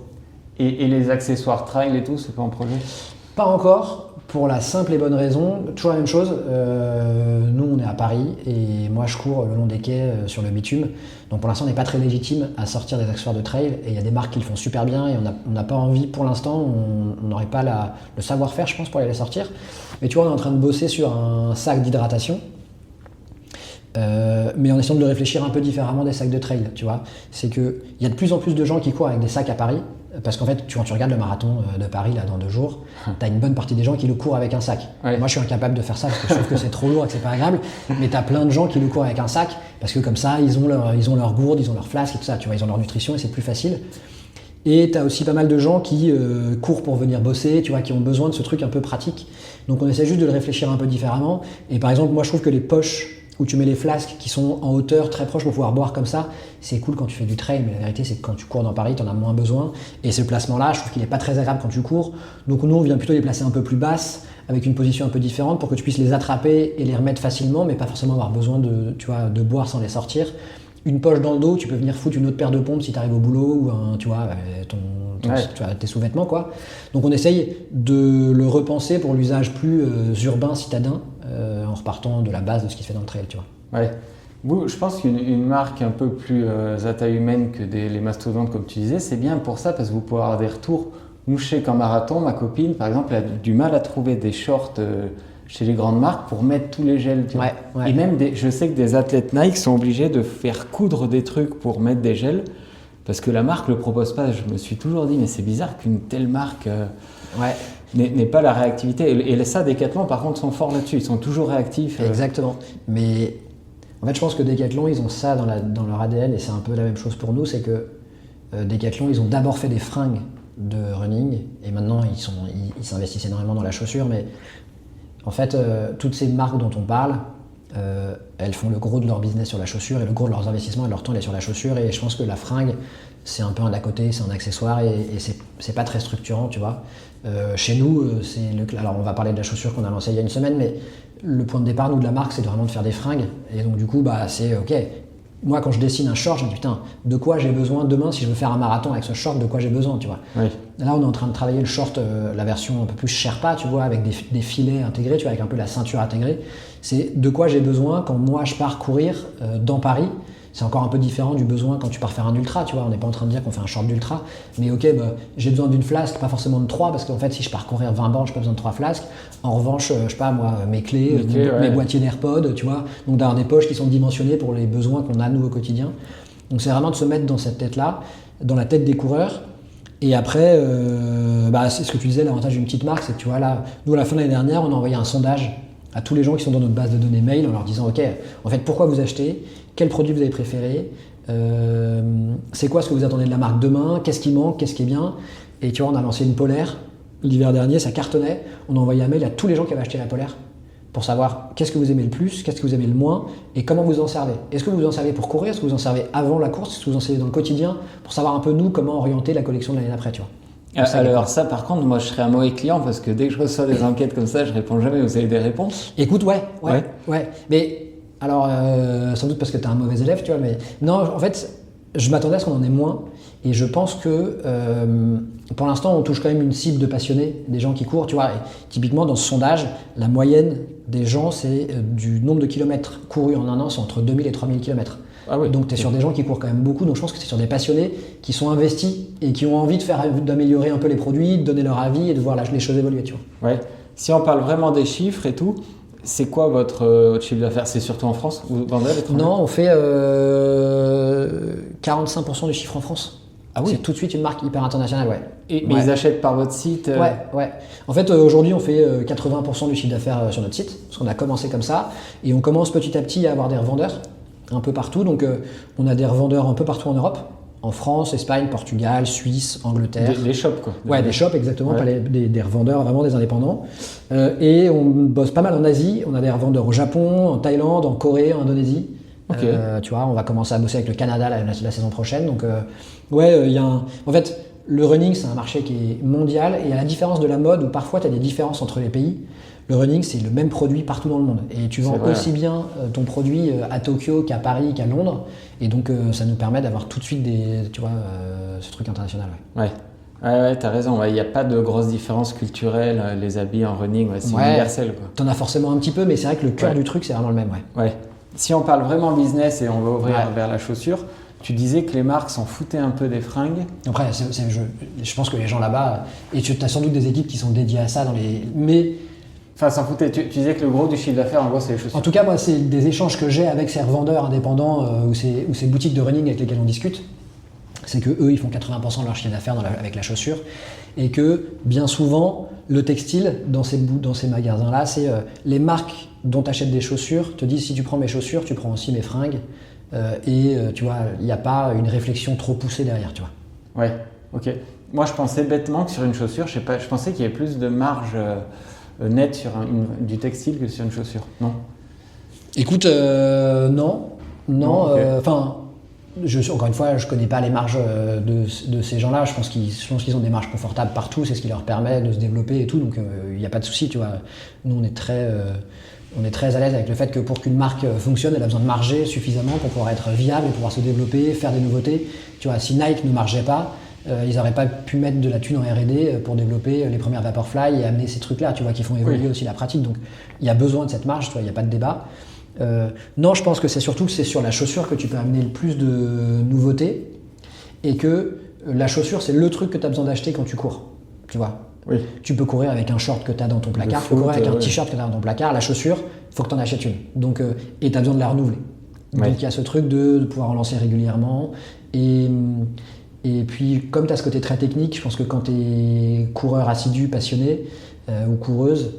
Et les accessoires trail et tout, c'est pas en projet? Pas encore. Pour la simple et bonne raison, toujours la même chose, nous on est à Paris et moi je cours le long des quais sur le bitume. Donc pour l'instant on n'est pas très légitime à sortir des accessoires de trail et il y a des marques qui le font super bien et on n'a pas envie pour l'instant, on n'aurait pas le savoir-faire je pense pour aller les sortir. Mais tu vois on est en train de bosser sur un sac d'hydratation. Mais en essayant de le réfléchir un peu différemment des sacs de trail, tu vois. C'est qu'il y a de plus en plus de gens qui courent avec des sacs à Paris. Parce qu'en fait, quand tu regardes le marathon de Paris là, dans 2 jours, tu as une bonne partie des gens qui le courent avec un sac. Ouais. Moi, je suis incapable de faire ça parce que je trouve que c'est trop lourd et que c'est pas agréable. Mais tu as plein de gens qui le courent avec un sac parce que comme ça, ils ont leur gourde, ils ont leur flasque et tout ça. Tu vois, ils ont leur nutrition et c'est plus facile. Et tu as aussi pas mal de gens qui courent pour venir bosser, tu vois, qui ont besoin de ce truc un peu pratique. Donc on essaie juste de le réfléchir un peu différemment. Et par exemple, moi, je trouve que les poches où tu mets les flasques qui sont en hauteur très proche pour pouvoir boire comme ça, c'est cool quand tu fais du trail, mais la vérité c'est que quand tu cours dans Paris, tu en as moins besoin. Et ce placement-là, je trouve qu'il n'est pas très agréable quand tu cours. Donc nous, on vient plutôt les placer un peu plus basses, avec une position un peu différente pour que tu puisses les attraper et les remettre facilement, mais pas forcément avoir besoin de boire sans les sortir. Une poche dans le dos, tu peux venir foutre une autre paire de pompes si tu arrives au boulot ou tu vois, tes sous-vêtements, quoi. Donc on essaye de le repenser pour l'usage plus urbain, citadin, en repartant de la base de ce qui se fait dans le trail, tu vois. Ouais. Je pense qu'une marque un peu plus à taille humaine que les mastodontes, comme tu disais, c'est bien pour ça parce que vous pouvez avoir des retours. Nous, je sais qu'en marathon, ma copine, par exemple, a du mal à trouver des shorts chez les grandes marques pour mettre tous les gels. Tu vois. Ouais. Et même, je sais que des athlètes Nike sont obligés de faire coudre des trucs pour mettre des gels parce que la marque ne le propose pas. Je me suis toujours dit, mais c'est bizarre qu'une telle marque n'ait pas la réactivité. Et ça, Decathlon, par contre, sont forts là-dessus. Ils sont toujours réactifs. Exactement. Mais en fait, je pense que Decathlon, ils ont ça dans leur ADN et c'est un peu la même chose pour nous. C'est que Decathlon, ils ont d'abord fait des fringues de running et maintenant, ils s'investissent énormément dans la chaussure. Mais en fait, toutes ces marques dont on parle, elles font le gros de leur business sur la chaussure et le gros de leurs investissements et leur temps est sur la chaussure. Et je pense que la fringue, c'est un peu un à côté, c'est un accessoire et c'est pas très structurant, tu vois. Chez nous, alors on va parler de la chaussure qu'on a lancée il y a une semaine, mais le point de départ, nous, de la marque, c'est vraiment de faire des fringues. Et donc, du coup, c'est OK. Moi, quand je dessine un short, je me dis putain, de quoi j'ai besoin demain si je veux faire un marathon avec ce short, de quoi j'ai besoin, tu vois. Oui. Là, on est en train de travailler le short, la version un peu plus Sherpa, tu vois, avec des filets intégrés, tu vois, avec un peu la ceinture intégrée. C'est de quoi j'ai besoin quand moi je pars courir dans Paris. C'est encore un peu différent du besoin quand tu pars faire un ultra, tu vois. On n'est pas en train de dire qu'on fait un short d'ultra, mais ok, j'ai besoin d'une flasque, pas forcément de 3, parce qu'en fait, si je pars courir 20 bornes, j'ai pas besoin de 3 flasques. En revanche, je sais pas moi, mes clés, mes boîtiers d'AirPods, tu vois. Donc d'avoir des poches qui sont dimensionnées pour les besoins qu'on a nous au quotidien. Donc c'est vraiment de se mettre dans cette tête-là, dans la tête des coureurs. Et après, c'est ce que tu disais, l'avantage d'une petite marque, c'est que tu vois là, nous à la fin de l'année dernière, on a envoyé un sondage à tous les gens qui sont dans notre base de données mail en leur disant ok, en fait pourquoi vous achetez, quel produit vous avez préféré, c'est quoi ce que vous attendez de la marque demain, qu'est-ce qui manque, qu'est-ce qui est bien. Et tu vois, on a lancé une polaire l'hiver dernier, ça cartonnait, on a envoyé un mail à tous les gens qui avaient acheté la polaire pour savoir qu'est-ce que vous aimez le plus, qu'est-ce que vous aimez le moins et comment vous en servez. Est-ce que vous en servez pour courir, est-ce que vous en servez avant la course, est-ce que vous en servez dans le quotidien, pour savoir un peu nous comment orienter la collection de l'année d'après, tu vois. Alors ça par contre, moi je serais un mauvais client parce que dès que je reçois des enquêtes comme ça, je réponds jamais. Vous avez des réponses? Écoute, ouais. Mais alors, sans doute parce que tu es un mauvais élève, tu vois, mais non, en fait, je m'attendais à ce qu'on en ait moins et je pense que pour l'instant, on touche quand même une cible de passionnés, des gens qui courent, tu vois. Et typiquement, dans ce sondage, la moyenne des gens, c'est du nombre de kilomètres courus en un an, c'est entre 2000 et 3000 kilomètres. Ah oui. Donc tu es sur des gens qui courent quand même beaucoup, donc je pense que c'est sur des passionnés qui sont investis et qui ont envie d'améliorer un peu les produits, de donner leur avis et de voir les choses évoluer, tu vois. Ouais. Si on parle vraiment des chiffres et tout, c'est quoi votre chiffre d'affaires? C'est surtout en France? Vous vendez à l'étranger? Non, on fait 45% du chiffre en France. Ah oui. C'est tout de suite une marque hyper internationale, ouais. Mais ils achètent par votre site? Ouais. En fait, aujourd'hui, on fait 80% du chiffre d'affaires sur notre site, parce qu'on a commencé comme ça, et on commence petit à petit à avoir des revendeurs un peu partout. Donc, on a des revendeurs un peu partout en Europe, en France, Espagne, Portugal, Suisse, Angleterre. Des shops, quoi. Ouais, des shops, exactement, pas des revendeurs, vraiment des indépendants. Et on bosse pas mal en Asie. On a des revendeurs au Japon, en Thaïlande, en Corée, en Indonésie. Okay. Tu vois, on va commencer à bosser avec le Canada la saison prochaine. Donc, en fait, le running, c'est un marché qui est mondial. Et à la différence de la mode, où parfois tu as des différences entre les pays, le running, c'est le même produit partout dans le monde. Et tu vends aussi bien ton produit à Tokyo qu'à Paris, qu'à Londres. Et donc, ça nous permet d'avoir tout de suite ce truc international. Ouais, t'as raison. Il n'y a pas de grosses différences culturelles. Les habits en running, c'est universel, quoi. T'en as forcément un petit peu, mais c'est vrai que le cœur du truc, c'est vraiment le même. Ouais. Si on parle vraiment business et on va ouvrir vers la chaussure, tu disais que les marques s'en foutaient un peu des fringues. Après, je pense que les gens là-bas, et tu as sans doute des équipes qui sont dédiées à ça mais enfin, s'en foutaient. Tu disais que le gros du chiffre d'affaires, en gros, c'est les chaussures. En tout cas, moi, c'est des échanges que j'ai avec ces revendeurs indépendants ou ces boutiques de running avec lesquelles on discute. C'est que eux, ils font 80% de leur chiffre d'affaires avec la chaussure, et que bien souvent, le textile dans ces magasins-là, c'est les marques dont tu achètes des chaussures te disent si tu prends mes chaussures, tu prends aussi mes fringues, tu vois, il n'y a pas une réflexion trop poussée derrière, tu vois. Ouais, ok. Moi, je pensais bêtement que sur une chaussure, je pensais qu'il y avait plus de marge nette sur du textile que sur une chaussure. Non. Écoute, non. Okay. Encore une fois, je connais pas les marges de ces gens-là. Je pense qu'ils ont des marges confortables partout. C'est ce qui leur permet de se développer et tout. Donc, il n'y a pas de souci, tu vois. Nous, on est très à l'aise avec le fait que pour qu'une marque fonctionne, elle a besoin de marger suffisamment pour pouvoir être viable et pouvoir se développer, faire des nouveautés. Tu vois, si Nike ne margeait pas, ils n'auraient pas pu mettre de la thune en R&D pour développer les premières Vaporfly et amener ces trucs-là, tu vois, qui font évoluer aussi la pratique. Donc, il y a besoin de cette marge, tu vois, il n'y a pas de débat. Non, je pense que c'est sur la chaussure que tu peux amener le plus de nouveautés et que la chaussure, c'est le truc que tu as besoin d'acheter quand tu cours, tu vois. Oui. Tu peux courir avec un short que tu as dans ton placard, tu peux courir avec un t-shirt que tu as dans ton placard. La chaussure, il faut que tu en achètes une. Donc, et tu as besoin de la renouveler. Donc, il y a ce truc de pouvoir en lancer régulièrement. Et puis, comme tu as ce côté très technique, je pense que quand tu es coureur assidu, passionné ou coureuse,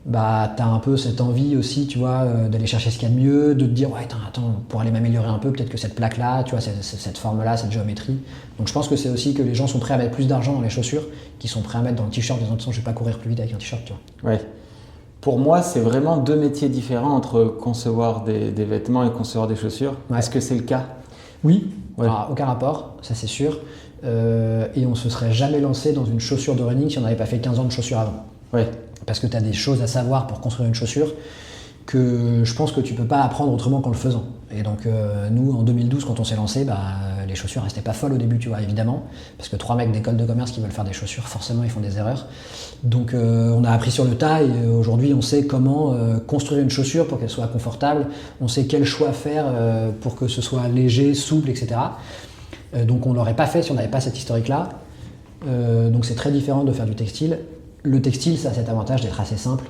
bah, tu as un peu cette envie aussi, tu vois, d'aller chercher ce qu'il y a de mieux, de te dire, ouais, attends, pour aller m'améliorer un peu, peut-être que cette plaque-là, tu vois, cette forme-là, cette géométrie. Donc je pense que c'est aussi que les gens sont prêts à mettre plus d'argent dans les chaussures, qu'ils sont prêts à mettre dans le t-shirt, en disant, je vais pas courir plus vite avec un t-shirt, tu vois. Ouais. Pour moi, c'est vraiment deux métiers différents entre concevoir des vêtements et concevoir des chaussures. Ouais. Est-ce que c'est le cas? Oui, alors, aucun rapport, ça c'est sûr. Et on se serait jamais lancé dans une chaussure de running si on n'avait pas fait 15 ans de chaussures avant. Ouais. Parce que tu as des choses à savoir pour construire une chaussure que je pense que tu peux pas apprendre autrement qu'en le faisant. Et donc nous, en 2012, quand on s'est lancé, les chaussures restaient pas folles au début, tu vois, évidemment, parce que 3 mecs d'école de commerce qui veulent faire des chaussures, forcément, ils font des erreurs. Donc on a appris sur le tas et aujourd'hui, on sait comment construire une chaussure pour qu'elle soit confortable, on sait quel choix faire pour que ce soit léger, souple, etc. Donc on l'aurait pas fait si on n'avait pas cet historique-là. Donc c'est très différent de faire du textile. Le textile, ça a cet avantage d'être assez simple.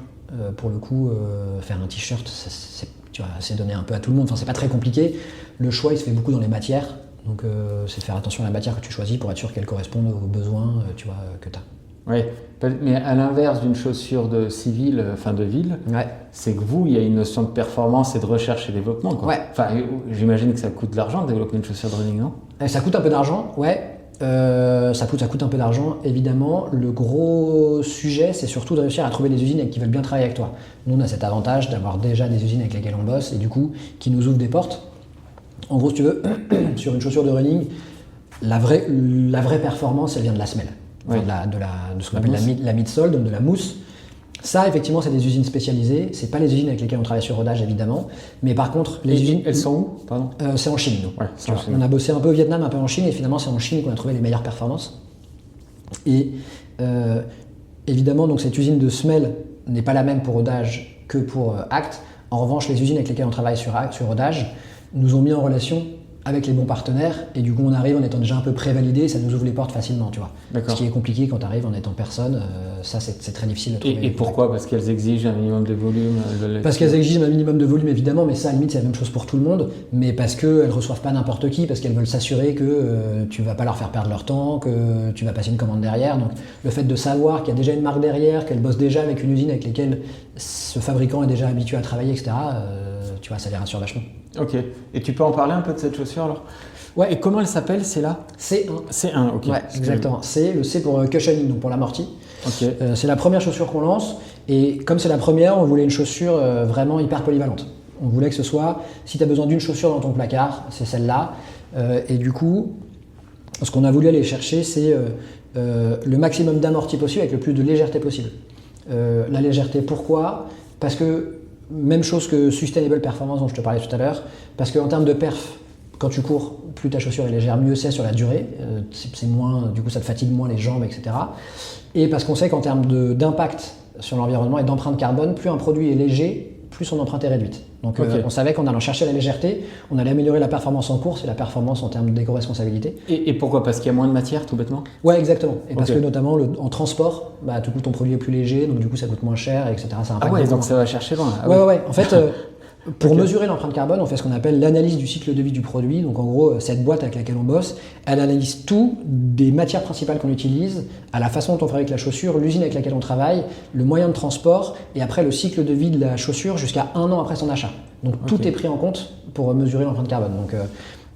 Pour le coup, faire un t-shirt, c'est donné un peu à tout le monde. Enfin, c'est pas très compliqué. Le choix, il se fait beaucoup dans les matières. Donc, c'est de faire attention à la matière que tu choisis pour être sûr qu'elle corresponde aux besoins que tu as. Oui, mais à l'inverse d'une chaussure de civil, de ville, c'est que vous, il y a une notion de performance et de recherche et développement, quoi. Ouais. Enfin, j'imagine que ça coûte de l'argent de développer une chaussure de running, non? Ça coûte un peu d'argent, ouais. Ça coûte un peu d'argent, évidemment. Le gros sujet, c'est surtout de réussir à trouver des usines qui veulent bien travailler avec toi. Nous, on a cet avantage d'avoir déjà des usines avec lesquelles on bosse et du coup, qui nous ouvrent des portes. En gros, si tu veux, sur une chaussure de running, la vraie performance, elle vient de la semelle. Enfin, de ce qu'on appelle la midsole, donc de la mousse. Ça, effectivement, c'est des usines spécialisées. C'est pas les usines avec lesquelles on travaille sur rodage, évidemment. Mais par contre, les usines... Elles sont où, pardon? C'est en Chine, nous. Ouais, on a bossé un peu au Vietnam, un peu en Chine, et finalement, c'est en Chine qu'on a trouvé les meilleures performances. Et évidemment, donc, cette usine de semelle n'est pas la même pour rodage que pour Act. En revanche, les usines avec lesquelles on travaille sur rodage nous ont mis en relation avec les bons partenaires, et du coup on arrive en étant déjà un peu prévalidé, ça nous ouvre les portes facilement, tu vois. D'accord. Ce qui est compliqué quand tu arrives en étant personne, ça c'est très difficile de trouver. Et pourquoi? Parce qu'elles exigent un minimum de volume? Parce qu'elles exigent un minimum de volume évidemment, mais ça à la limite c'est la même chose pour tout le monde, mais parce qu'elles reçoivent pas n'importe qui, parce qu'elles veulent s'assurer que tu vas pas leur faire perdre leur temps, que tu vas passer une commande derrière. Donc le fait de savoir qu'il y a déjà une marque derrière, qu'elle bosse déjà avec une usine avec laquelle ce fabricant est déjà habitué à travailler, etc., tu vois, ça les rassure vachement. Ok. Et tu peux en parler un peu de cette chaussure alors? Ouais. Et comment elle s'appelle, c'est là? C1. C1, ok. Ouais, exactement. Le C pour cushioning, donc pour l'amorti. Ok. C'est la première chaussure qu'on lance, et comme c'est la première, on voulait une chaussure vraiment hyper polyvalente. On voulait que ce soit, si tu as besoin d'une chaussure dans ton placard, c'est celle-là. Et du coup, ce qu'on a voulu aller chercher, c'est le maximum d'amorti possible avec le plus de légèreté possible. La légèreté, pourquoi? Parce que même chose que Sustainable Performance dont je te parlais tout à l'heure, parce qu'en termes de perf, quand tu cours, plus ta chaussure est légère, mieux c'est sur la durée, c'est moins, du coup ça te fatigue moins les jambes, etc. Et parce qu'on sait qu'en termes d'impact sur l'environnement et d'empreinte carbone, plus un produit est léger, plus son empreinte est réduite. Donc on savait qu'en allant chercher la légèreté, on allait améliorer la performance en course et la performance en termes d'éco-responsabilité. Et pourquoi? Parce qu'il y a moins de matière, tout bêtement? Ouais, exactement. Et parce que notamment en transport, du coup ton produit est plus léger, donc du coup ça coûte moins cher, etc. Ah ouais, donc ça va chercher loin. Ouais. En fait, pour mesurer l'empreinte carbone, on fait ce qu'on appelle l'analyse du cycle de vie du produit. Donc en gros, cette boîte avec laquelle on bosse, elle analyse tout, des matières principales qu'on utilise, à la façon dont on fabrique la chaussure, l'usine avec laquelle on travaille, le moyen de transport, et après le cycle de vie de la chaussure jusqu'à 1 an après son achat. Donc tout est pris en compte pour mesurer l'empreinte carbone.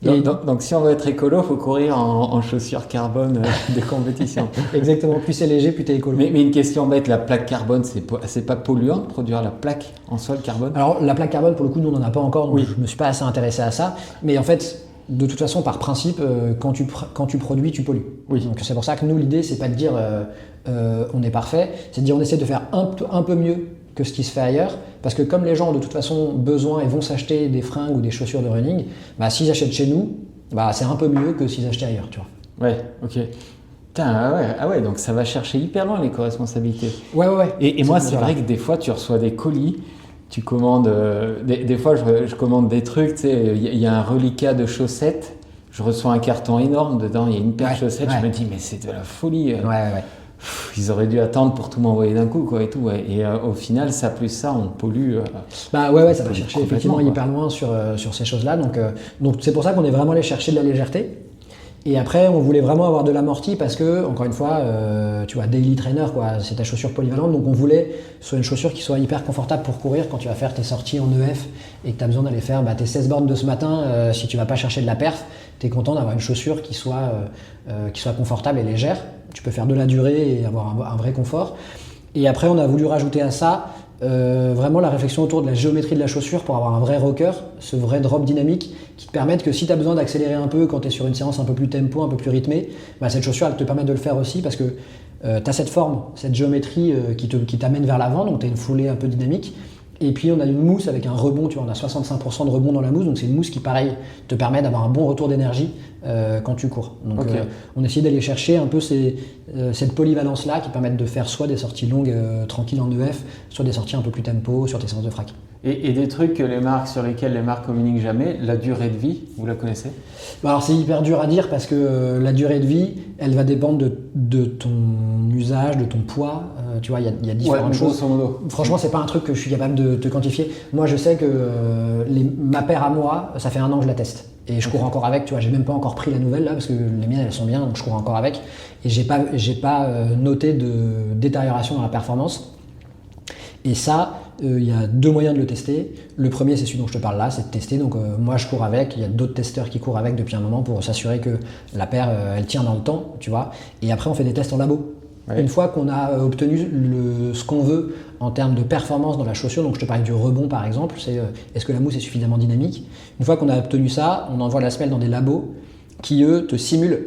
Donc si on veut être écolo, il faut courir en chaussures carbone de compétition. Exactement, plus c'est léger, plus t'es écolo. Mais une question bête, la plaque carbone, c'est pas polluant de produire la plaque en sol carbone? Alors la plaque carbone, pour le coup, nous on n'en a pas encore, donc je me suis pas assez intéressé à ça. Mais en fait, de toute façon, par principe, quand tu produis, tu pollues. Oui. Donc c'est pour ça que nous, l'idée, c'est pas de dire on est parfait, c'est de dire on essaie de faire un peu mieux que ce qui se fait ailleurs, parce que comme les gens ont de toute façon besoin et vont s'acheter des fringues ou des chaussures de running, s'ils achètent chez nous, c'est un peu mieux que s'ils achetaient ailleurs, tu vois. Ouais, ok. Putain, ah ouais, donc ça va chercher hyper loin l'éco-responsabilité. Ouais. Et moi, c'est vrai que des fois, tu reçois des colis, tu commandes, des fois, je commande des trucs, tu sais, il y a un reliquat de chaussettes, je reçois un carton énorme, dedans, il y a une paire de chaussettes, je me dis, mais c'est de la folie. Ouais. Ils auraient dû attendre pour tout m'envoyer d'un coup, quoi, et tout. Ouais. Et au final, ça plus ça, on pollue. Ça va chercher effectivement hyper loin sur ces choses-là. Donc c'est pour ça qu'on est vraiment allé chercher de la légèreté. Et après, on voulait vraiment avoir de l'amorti parce que, encore une fois, tu vois, daily trainer, quoi, c'est ta chaussure polyvalente. Donc on voulait soit une chaussure qui soit hyper confortable pour courir quand tu vas faire tes sorties en EF et que tu as besoin d'aller faire tes 16 bornes de ce matin. Si tu vas pas chercher de la perf, tu es content d'avoir une chaussure qui soit confortable et légère. Tu peux faire de la durée et avoir un vrai confort. Et après, on a voulu rajouter à ça vraiment la réflexion autour de la géométrie de la chaussure pour avoir un vrai rocker, ce vrai drop dynamique qui te permette que si tu as besoin d'accélérer un peu quand tu es sur une séance un peu plus tempo, un peu plus rythmée, cette chaussure elle te permet de le faire aussi parce que tu as cette forme, cette géométrie qui t'amène vers l'avant, donc tu as une foulée un peu dynamique. Et puis on a une mousse avec un rebond, tu vois, on a 65% de rebond dans la mousse, donc c'est une mousse qui, pareil, te permet d'avoir un bon retour d'énergie quand tu cours. Donc on essaie d'aller chercher un peu cette polyvalence-là qui permettent de faire soit des sorties longues tranquilles en EF, soit des sorties un peu plus tempo sur tes séances de frac. Et des trucs sur lesquels les marques communiquent jamais, la durée de vie, vous la connaissez? Alors c'est hyper dur à dire parce que la durée de vie, elle va dépendre de ton usage, de ton poids. Tu vois, il y a différentes choses. Franchement, c'est pas un truc que je suis capable de te quantifier. Moi, je sais que ma paire à moi, ça fait 1 an que je la teste. Et je cours encore avec, tu vois, j'ai même pas encore pris la nouvelle là parce que les miennes elles sont bien, donc je cours encore avec. Et j'ai pas noté de détérioration dans la performance. Et ça, il y a 2 moyens de le tester. Le premier, c'est celui dont je te parle là, c'est de tester. Donc moi, je cours avec. Il y a d'autres testeurs qui courent avec depuis un moment pour s'assurer que la paire, elle tient dans le temps, tu vois. Et après, on fait des tests en labo. Ouais. Une fois qu'on a obtenu ce qu'on veut en termes de performance dans la chaussure, donc je te parlais du rebond par exemple, c'est est-ce que la mousse est suffisamment dynamique. Une fois qu'on a obtenu ça, on envoie la semelle dans des labos qui, eux, te simulent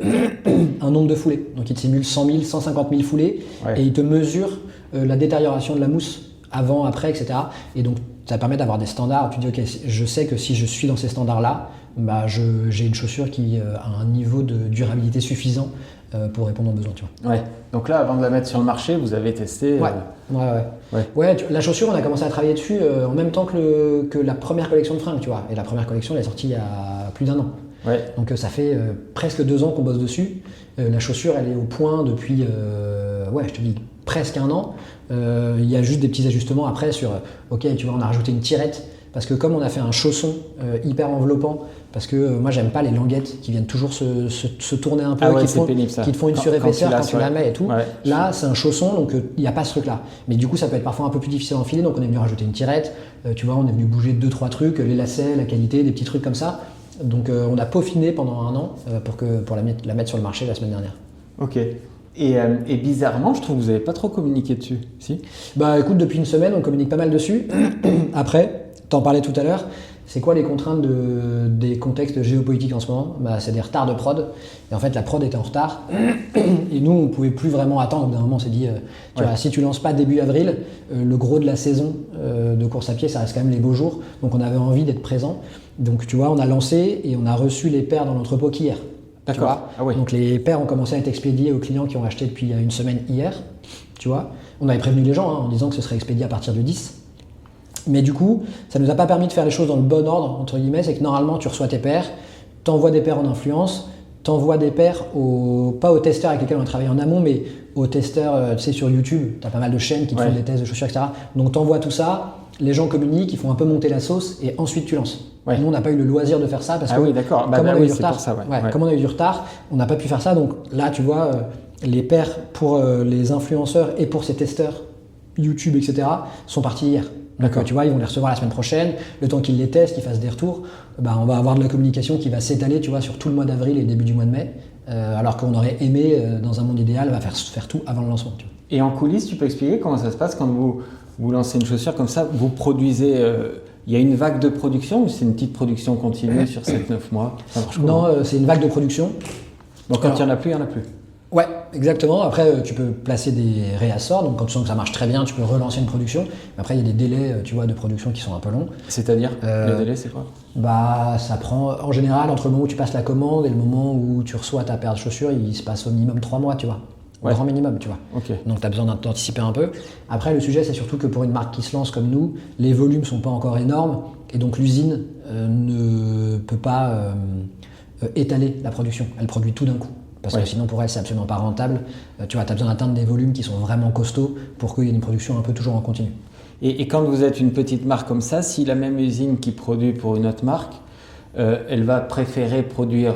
un nombre de foulées. Donc ils te simulent 100 000, 150 000 foulées et ils te mesurent la détérioration de la mousse avant, après, etc. Et donc, ça permet d'avoir des standards. Tu dis, ok, je sais que si je suis dans ces standards-là, bah, j'ai une chaussure qui a un niveau de durabilité suffisant pour répondre aux besoins. Tu vois. Ouais. Donc là, avant de la mettre sur le marché, vous avez testé. Ouais, la chaussure, on a commencé à travailler dessus en même temps que la première collection de fringues, tu vois. Et la première collection, elle est sortie il y a plus d'1 an. Ouais. Donc ça fait presque 2 ans qu'on bosse dessus. La chaussure, elle est au point depuis, je te dis, presque 1 an. Il y a juste des petits ajustements après sur, ok, tu vois, on a rajouté une tirette parce que comme on a fait un chausson hyper enveloppant, parce que moi j'aime pas les languettes qui viennent toujours se tourner un peu, qui te font une surépaisseur quand tu la mets et tout. Ouais. Là, c'est un chausson, donc il n'y a pas ce truc-là. Mais du coup, ça peut être parfois un peu plus difficile à enfiler, donc on est venu rajouter une tirette. Tu vois, on est venu bouger 2-3 trucs, les lacets, la qualité, des petits trucs comme ça. Donc on a peaufiné pendant 1 an pour la mettre sur le marché la semaine dernière. Ok. Et bizarrement, je trouve que vous n'avez pas trop communiqué dessus, si? Bah écoute, depuis 1 semaine, on communique pas mal dessus. Après, t'en parlais tout à l'heure, c'est quoi les contraintes des contextes géopolitiques en ce moment? Bah, c'est des retards de prod. Et en fait, la prod était en retard. Et nous, on ne pouvait plus vraiment attendre. Au bout d'un moment, on s'est dit, tu vois, si tu lances pas début avril, le gros de la saison de course à pied, ça reste quand même les beaux jours. Donc on avait envie d'être présent. Donc tu vois, on a lancé et on a reçu les paires dans l'entrepôt qu'hier. D'accord. Ah oui. Donc les paires ont commencé à être expédiées aux clients qui ont acheté depuis 1 semaine hier. Tu vois, on avait prévenu les gens en disant que ce serait expédié à partir du 10. Mais du coup, ça ne nous a pas permis de faire les choses dans le bon ordre, entre guillemets. C'est que normalement, tu reçois tes paires, t'envoies des paires en influence, t'envoies des paires pas aux testeurs avec lesquels on a travaillé en amont, mais aux testeurs, tu sais, sur YouTube. Tu as pas mal de chaînes qui te font des tests de chaussures, etc. Donc t'envoies tout ça, les gens communiquent, ils font un peu monter la sauce et ensuite tu lances. Ouais. Nous, on n'a pas eu le loisir de faire ça parce que oui, d'accord. Comme on a eu du retard, comme on a eu du retard, on n'a pas pu faire ça. Donc là, tu vois, les paires pour les influenceurs et pour ces testeurs YouTube, etc., sont partis hier. Donc tu vois, ils vont les recevoir la semaine prochaine. Le temps qu'ils les testent, qu'ils fassent des retours, on va avoir de la communication qui va s'étaler, tu vois, sur tout le mois d'avril et début du mois de mai. Alors qu'on aurait aimé, dans un monde idéal, faire tout avant le lancement. Tu vois. Et en coulisses, tu peux expliquer comment ça se passe quand vous lancez une chaussure comme ça, vous produisez. Il y a une vague de production ou c'est une petite production continue sur 7-9 mois? Non, c'est une vague de production. Donc quand il n'y en a plus, il n'y en a plus. Ouais, exactement. Après, tu peux placer des réassorts. Donc quand tu sens que ça marche très bien, tu peux relancer une production. Mais après, il y a des délais, tu vois, de production qui sont un peu longs. C'est-à-dire le délai, c'est quoi? Bah, ça prend en général entre le moment où tu passes la commande et le moment où tu reçois ta paire de chaussures, il se passe au minimum 3 mois, tu vois. Au grand minimum, tu vois. Okay. Donc tu as besoin d'anticiper un peu. Après, le sujet, c'est surtout que pour une marque qui se lance comme nous, les volumes sont pas encore énormes et donc l'usine ne peut pas étaler la production. Elle produit tout d'un coup. Parce que sinon, pour elle, c'est absolument pas rentable. Tu vois, tu as besoin d'atteindre des volumes qui sont vraiment costauds pour qu'il y ait une production un peu toujours en continu. Et quand vous êtes une petite marque comme ça, si la même usine qui produit pour une autre marque, elle va préférer produire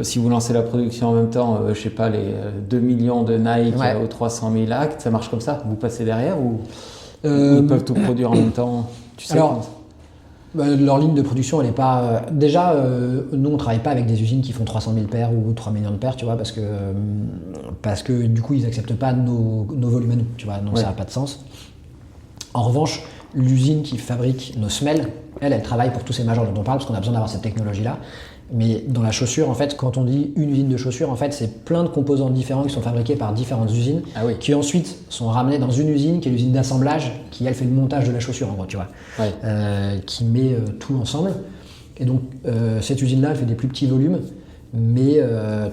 si vous lancez la production en même temps, je sais pas, les 2 millions de Nike aux 300 000 actes, ça marche comme ça? Vous passez derrière ou ils peuvent tout produire en même temps? Tu sais leur ligne de production, elle n'est pas... Déjà, nous, on ne travaille pas avec des usines qui font 300 000 paires ou 3 millions de paires, tu vois, parce que du coup, ils n'acceptent pas nos volumes à nous, tu vois, donc ça n'a pas de sens. En revanche, l'usine qui fabrique nos semelles, elle travaille pour tous ces majors dont on parle, parce qu'on a besoin d'avoir cette technologie-là. Mais dans la chaussure, en fait, quand on dit une usine de chaussures, en fait, c'est plein de composants différents qui sont fabriqués par différentes usines, qui ensuite sont ramenés dans une usine qui est l'usine d'assemblage, qui elle fait le montage de la chaussure, en gros, tu vois, qui met tout ensemble. Et donc cette usine-là, elle fait des plus petits volumes, mais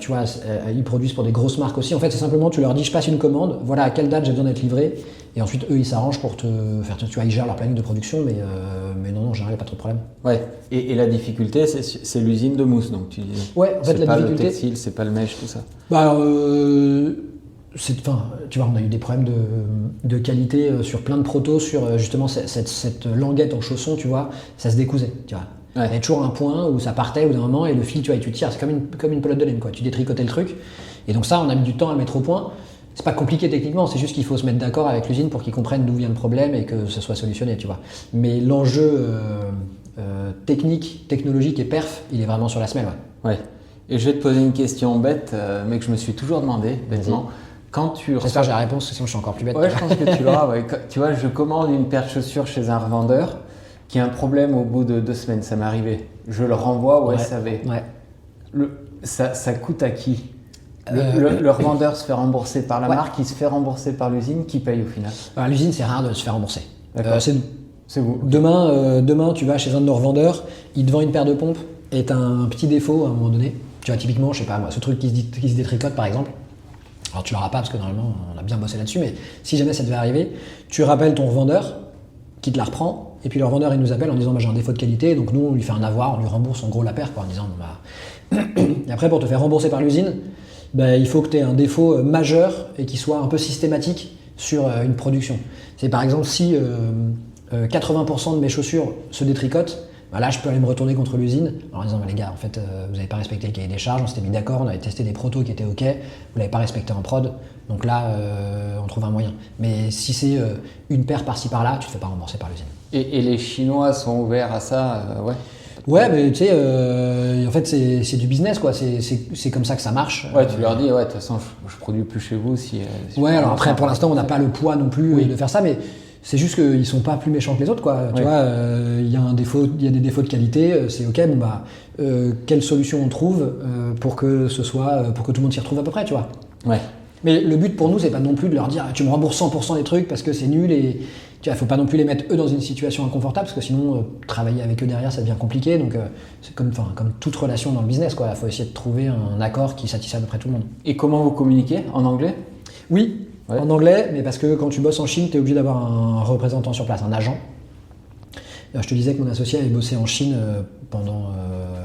tu vois, ils produisent pour des grosses marques aussi. En fait, c'est simplement, tu leur dis, je passe une commande, voilà à quelle date j'ai besoin d'être livré, et ensuite eux, ils s'arrangent pour te faire, tu vois, ils gèrent leur planning de production, mais non, en général, il n'y a pas trop de problème. Ouais. Et la difficulté, c'est l'usine de mousse, donc tu dis. Ouais, en fait, la difficulté. C'est pas le textile, c'est pas le mèche, tout ça. Bah, tu vois, on a eu des problèmes de qualité sur plein de protos, sur justement cette languette en chausson, tu vois, ça se décousait, tu vois. Il y avait toujours un point où ça partait au bout d'un moment et le fil, tu vois, et tu tires, c'est comme une pelote de laine, quoi. Tu détricotais le truc. Et donc ça, on a mis du temps à le mettre au point. C'est pas compliqué techniquement, c'est juste qu'il faut se mettre d'accord avec l'usine pour qu'ils comprennent d'où vient le problème et que ce soit solutionné, tu vois. Mais l'enjeu technique, technologique et perf, il est vraiment sur la semelle, ouais. Et je vais te poser une question bête, mais que je me suis toujours demandé, bêtement. Quand tu J'espère que j'ai la réponse, sinon je suis encore plus bête. Ouais, je pense que tu l'auras. Ouais. Tu vois, je commande une paire de chaussures chez un revendeur qui a un problème au bout de 2 semaines, ça m'est arrivé. Je le renvoie au SAV. Ouais. Ça coûte à qui le revendeur se fait rembourser par la marque, il se fait rembourser par l'usine, qui paye au final? Alors, l'usine, c'est rare de se faire rembourser. C'est nous. C'est vous. Demain, tu vas chez un de nos revendeurs, il te vend une paire de pompes et t'as un petit défaut à un moment donné. Tu vois, typiquement, je sais pas moi, ce truc qui se détricote par exemple. Alors tu l'auras pas parce que normalement on a bien bossé là-dessus, mais si jamais ça devait arriver, tu rappelles ton revendeur qui te la reprend, et puis le revendeur il nous appelle en disant bah, j'ai un défaut de qualité, donc nous on lui fait un avoir, on lui rembourse en gros la paire, quoi, en disant bah... Et après pour te faire rembourser par l'usine, bah, il faut que tu aies un défaut majeur et qui soit un peu systématique sur une production. C'est par exemple si 80% de mes chaussures se détricotent, bah là je peux aller me retourner contre l'usine en disant bah, les gars en fait vous n'avez pas respecté le cahier des charges, on s'était mis d'accord, on avait testé des protos qui étaient ok, vous l'avez pas respecté en prod, donc là on trouve un moyen. Mais si c'est une paire par-ci par-là, tu te fais pas rembourser par l'usine. Et les Chinois sont ouverts à ça, ouais. Ouais, mais tu sais, en fait c'est du business quoi, c'est comme ça que ça marche. Ouais, tu leur dis ouais de toute façon je produis plus chez vous si ouais, alors après pour l'instant on n'a pas le poids non plus de faire ça, mais c'est juste qu'ils sont pas plus méchants que les autres, quoi. Tu vois, il y a des défauts de qualité, c'est ok, bon bah, quelle solution on trouve pour que tout le monde s'y retrouve à peu près, tu vois. Ouais. Mais le but pour nous, c'est pas non plus de leur dire tu me rembourses 100% des trucs parce que c'est nul et tu vois, faut pas non plus les mettre eux dans une situation inconfortable parce que sinon travailler avec eux derrière ça devient compliqué. Donc c'est comme toute relation dans le business, quoi. Il faut essayer de trouver un accord qui satisfait à peu près tout le monde. Et comment vous communiquez en anglais? Oui. Ouais. En anglais, mais parce que quand tu bosses en Chine, tu es obligé d'avoir un représentant sur place, un agent. Alors, je te disais que mon associé avait bossé en Chine pendant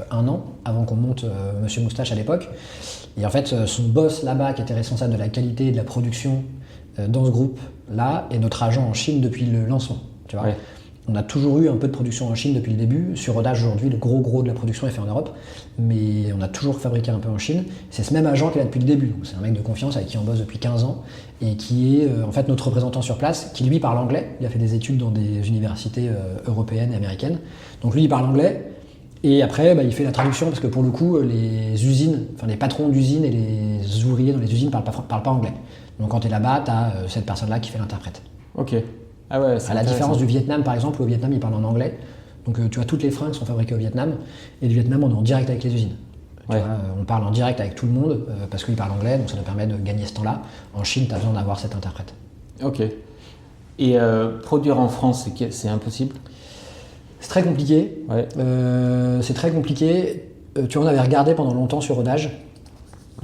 1 an, avant qu'on monte Monsieur Moustache à l'époque. Et en fait, son boss là-bas, qui était responsable de la qualité et de la production dans ce groupe-là, est notre agent en Chine depuis le lancement. Tu vois. Ouais. On a toujours eu un peu de production en Chine depuis le début. Sur Rodage, aujourd'hui, le gros de la production est fait en Europe. Mais on a toujours fabriqué un peu en Chine. C'est ce même agent qui est là depuis le début. Donc, c'est un mec de confiance avec qui on bosse depuis 15 ans et qui est en fait notre représentant sur place, qui lui parle anglais. Il a fait des études dans des universités européennes et américaines. Donc lui, il parle anglais. Et après, bah, il fait la traduction parce que pour le coup, les usines, enfin les patrons d'usines et les ouvriers dans les usines parlent pas anglais. Donc quand tu es là-bas, tu as cette personne-là qui fait l'interprète. Ok. Ah ouais, à la différence du Vietnam, par exemple, au Vietnam, ils parlent en anglais. Donc tu vois, toutes les fringues sont fabriquées au Vietnam. Et le Vietnam, on est en direct avec les usines. Tu vois, on parle en direct avec tout le monde parce qu'ils parlent anglais, donc ça nous permet de gagner ce temps-là. En Chine, tu as besoin d'avoir cet interprète. Ok. Et produire en France, c'est impossible? C'est très compliqué. Ouais. C'est très compliqué. Tu vois, on avait regardé pendant longtemps sur Rodage.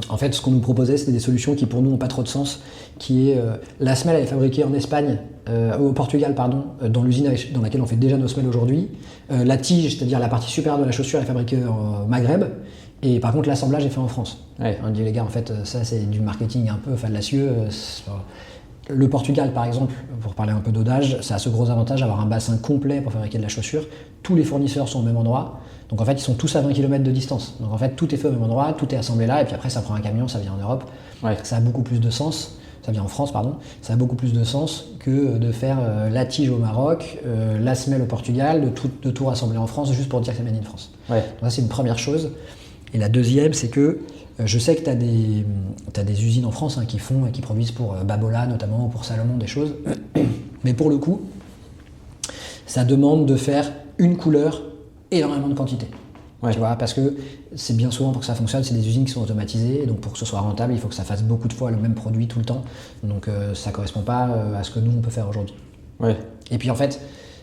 En fait, ce qu'on nous proposait, c'était des solutions qui pour nous n'ont pas trop de sens, qui est la semelle elle est fabriquée en Espagne, au Portugal, pardon, dans l'usine dans laquelle on fait déjà nos semelles aujourd'hui. La tige, c'est-à-dire la partie supérieure de la chaussure, est fabriquée au Maghreb, et par contre l'assemblage est fait en France. Ouais. On dit les gars, en fait, ça c'est du marketing un peu fallacieux. Le Portugal, par exemple, pour parler un peu d'Hodage, ça a ce gros avantage d'avoir un bassin complet pour fabriquer de la chaussure. Tous les fournisseurs sont au même endroit. Donc en fait, ils sont tous à 20 km de distance. Donc en fait, tout est fait au même endroit, tout est assemblé là, et puis après, ça prend un camion, ça vient en Europe. Ouais. Ça a beaucoup plus de sens. Ça vient en France, pardon. Ça a beaucoup plus de sens que de faire la tige au Maroc, la semelle au Portugal, de tout rassembler en France juste pour dire que c'est made in France. Ouais. Donc ça, c'est une première chose. Et la deuxième, c'est que je sais que tu as des usines en France qui produisent pour Babolat notamment, ou pour Salomon, des choses. Mais pour le coup, ça demande de faire une couleur, énormément de quantité. Ouais. Tu vois, parce que c'est bien souvent pour que ça fonctionne, c'est des usines qui sont automatisées, et donc pour que ce soit rentable, il faut que ça fasse beaucoup de fois le même produit tout le temps. Donc ça correspond pas à ce que nous on peut faire aujourd'hui. Ouais. Et puis en fait,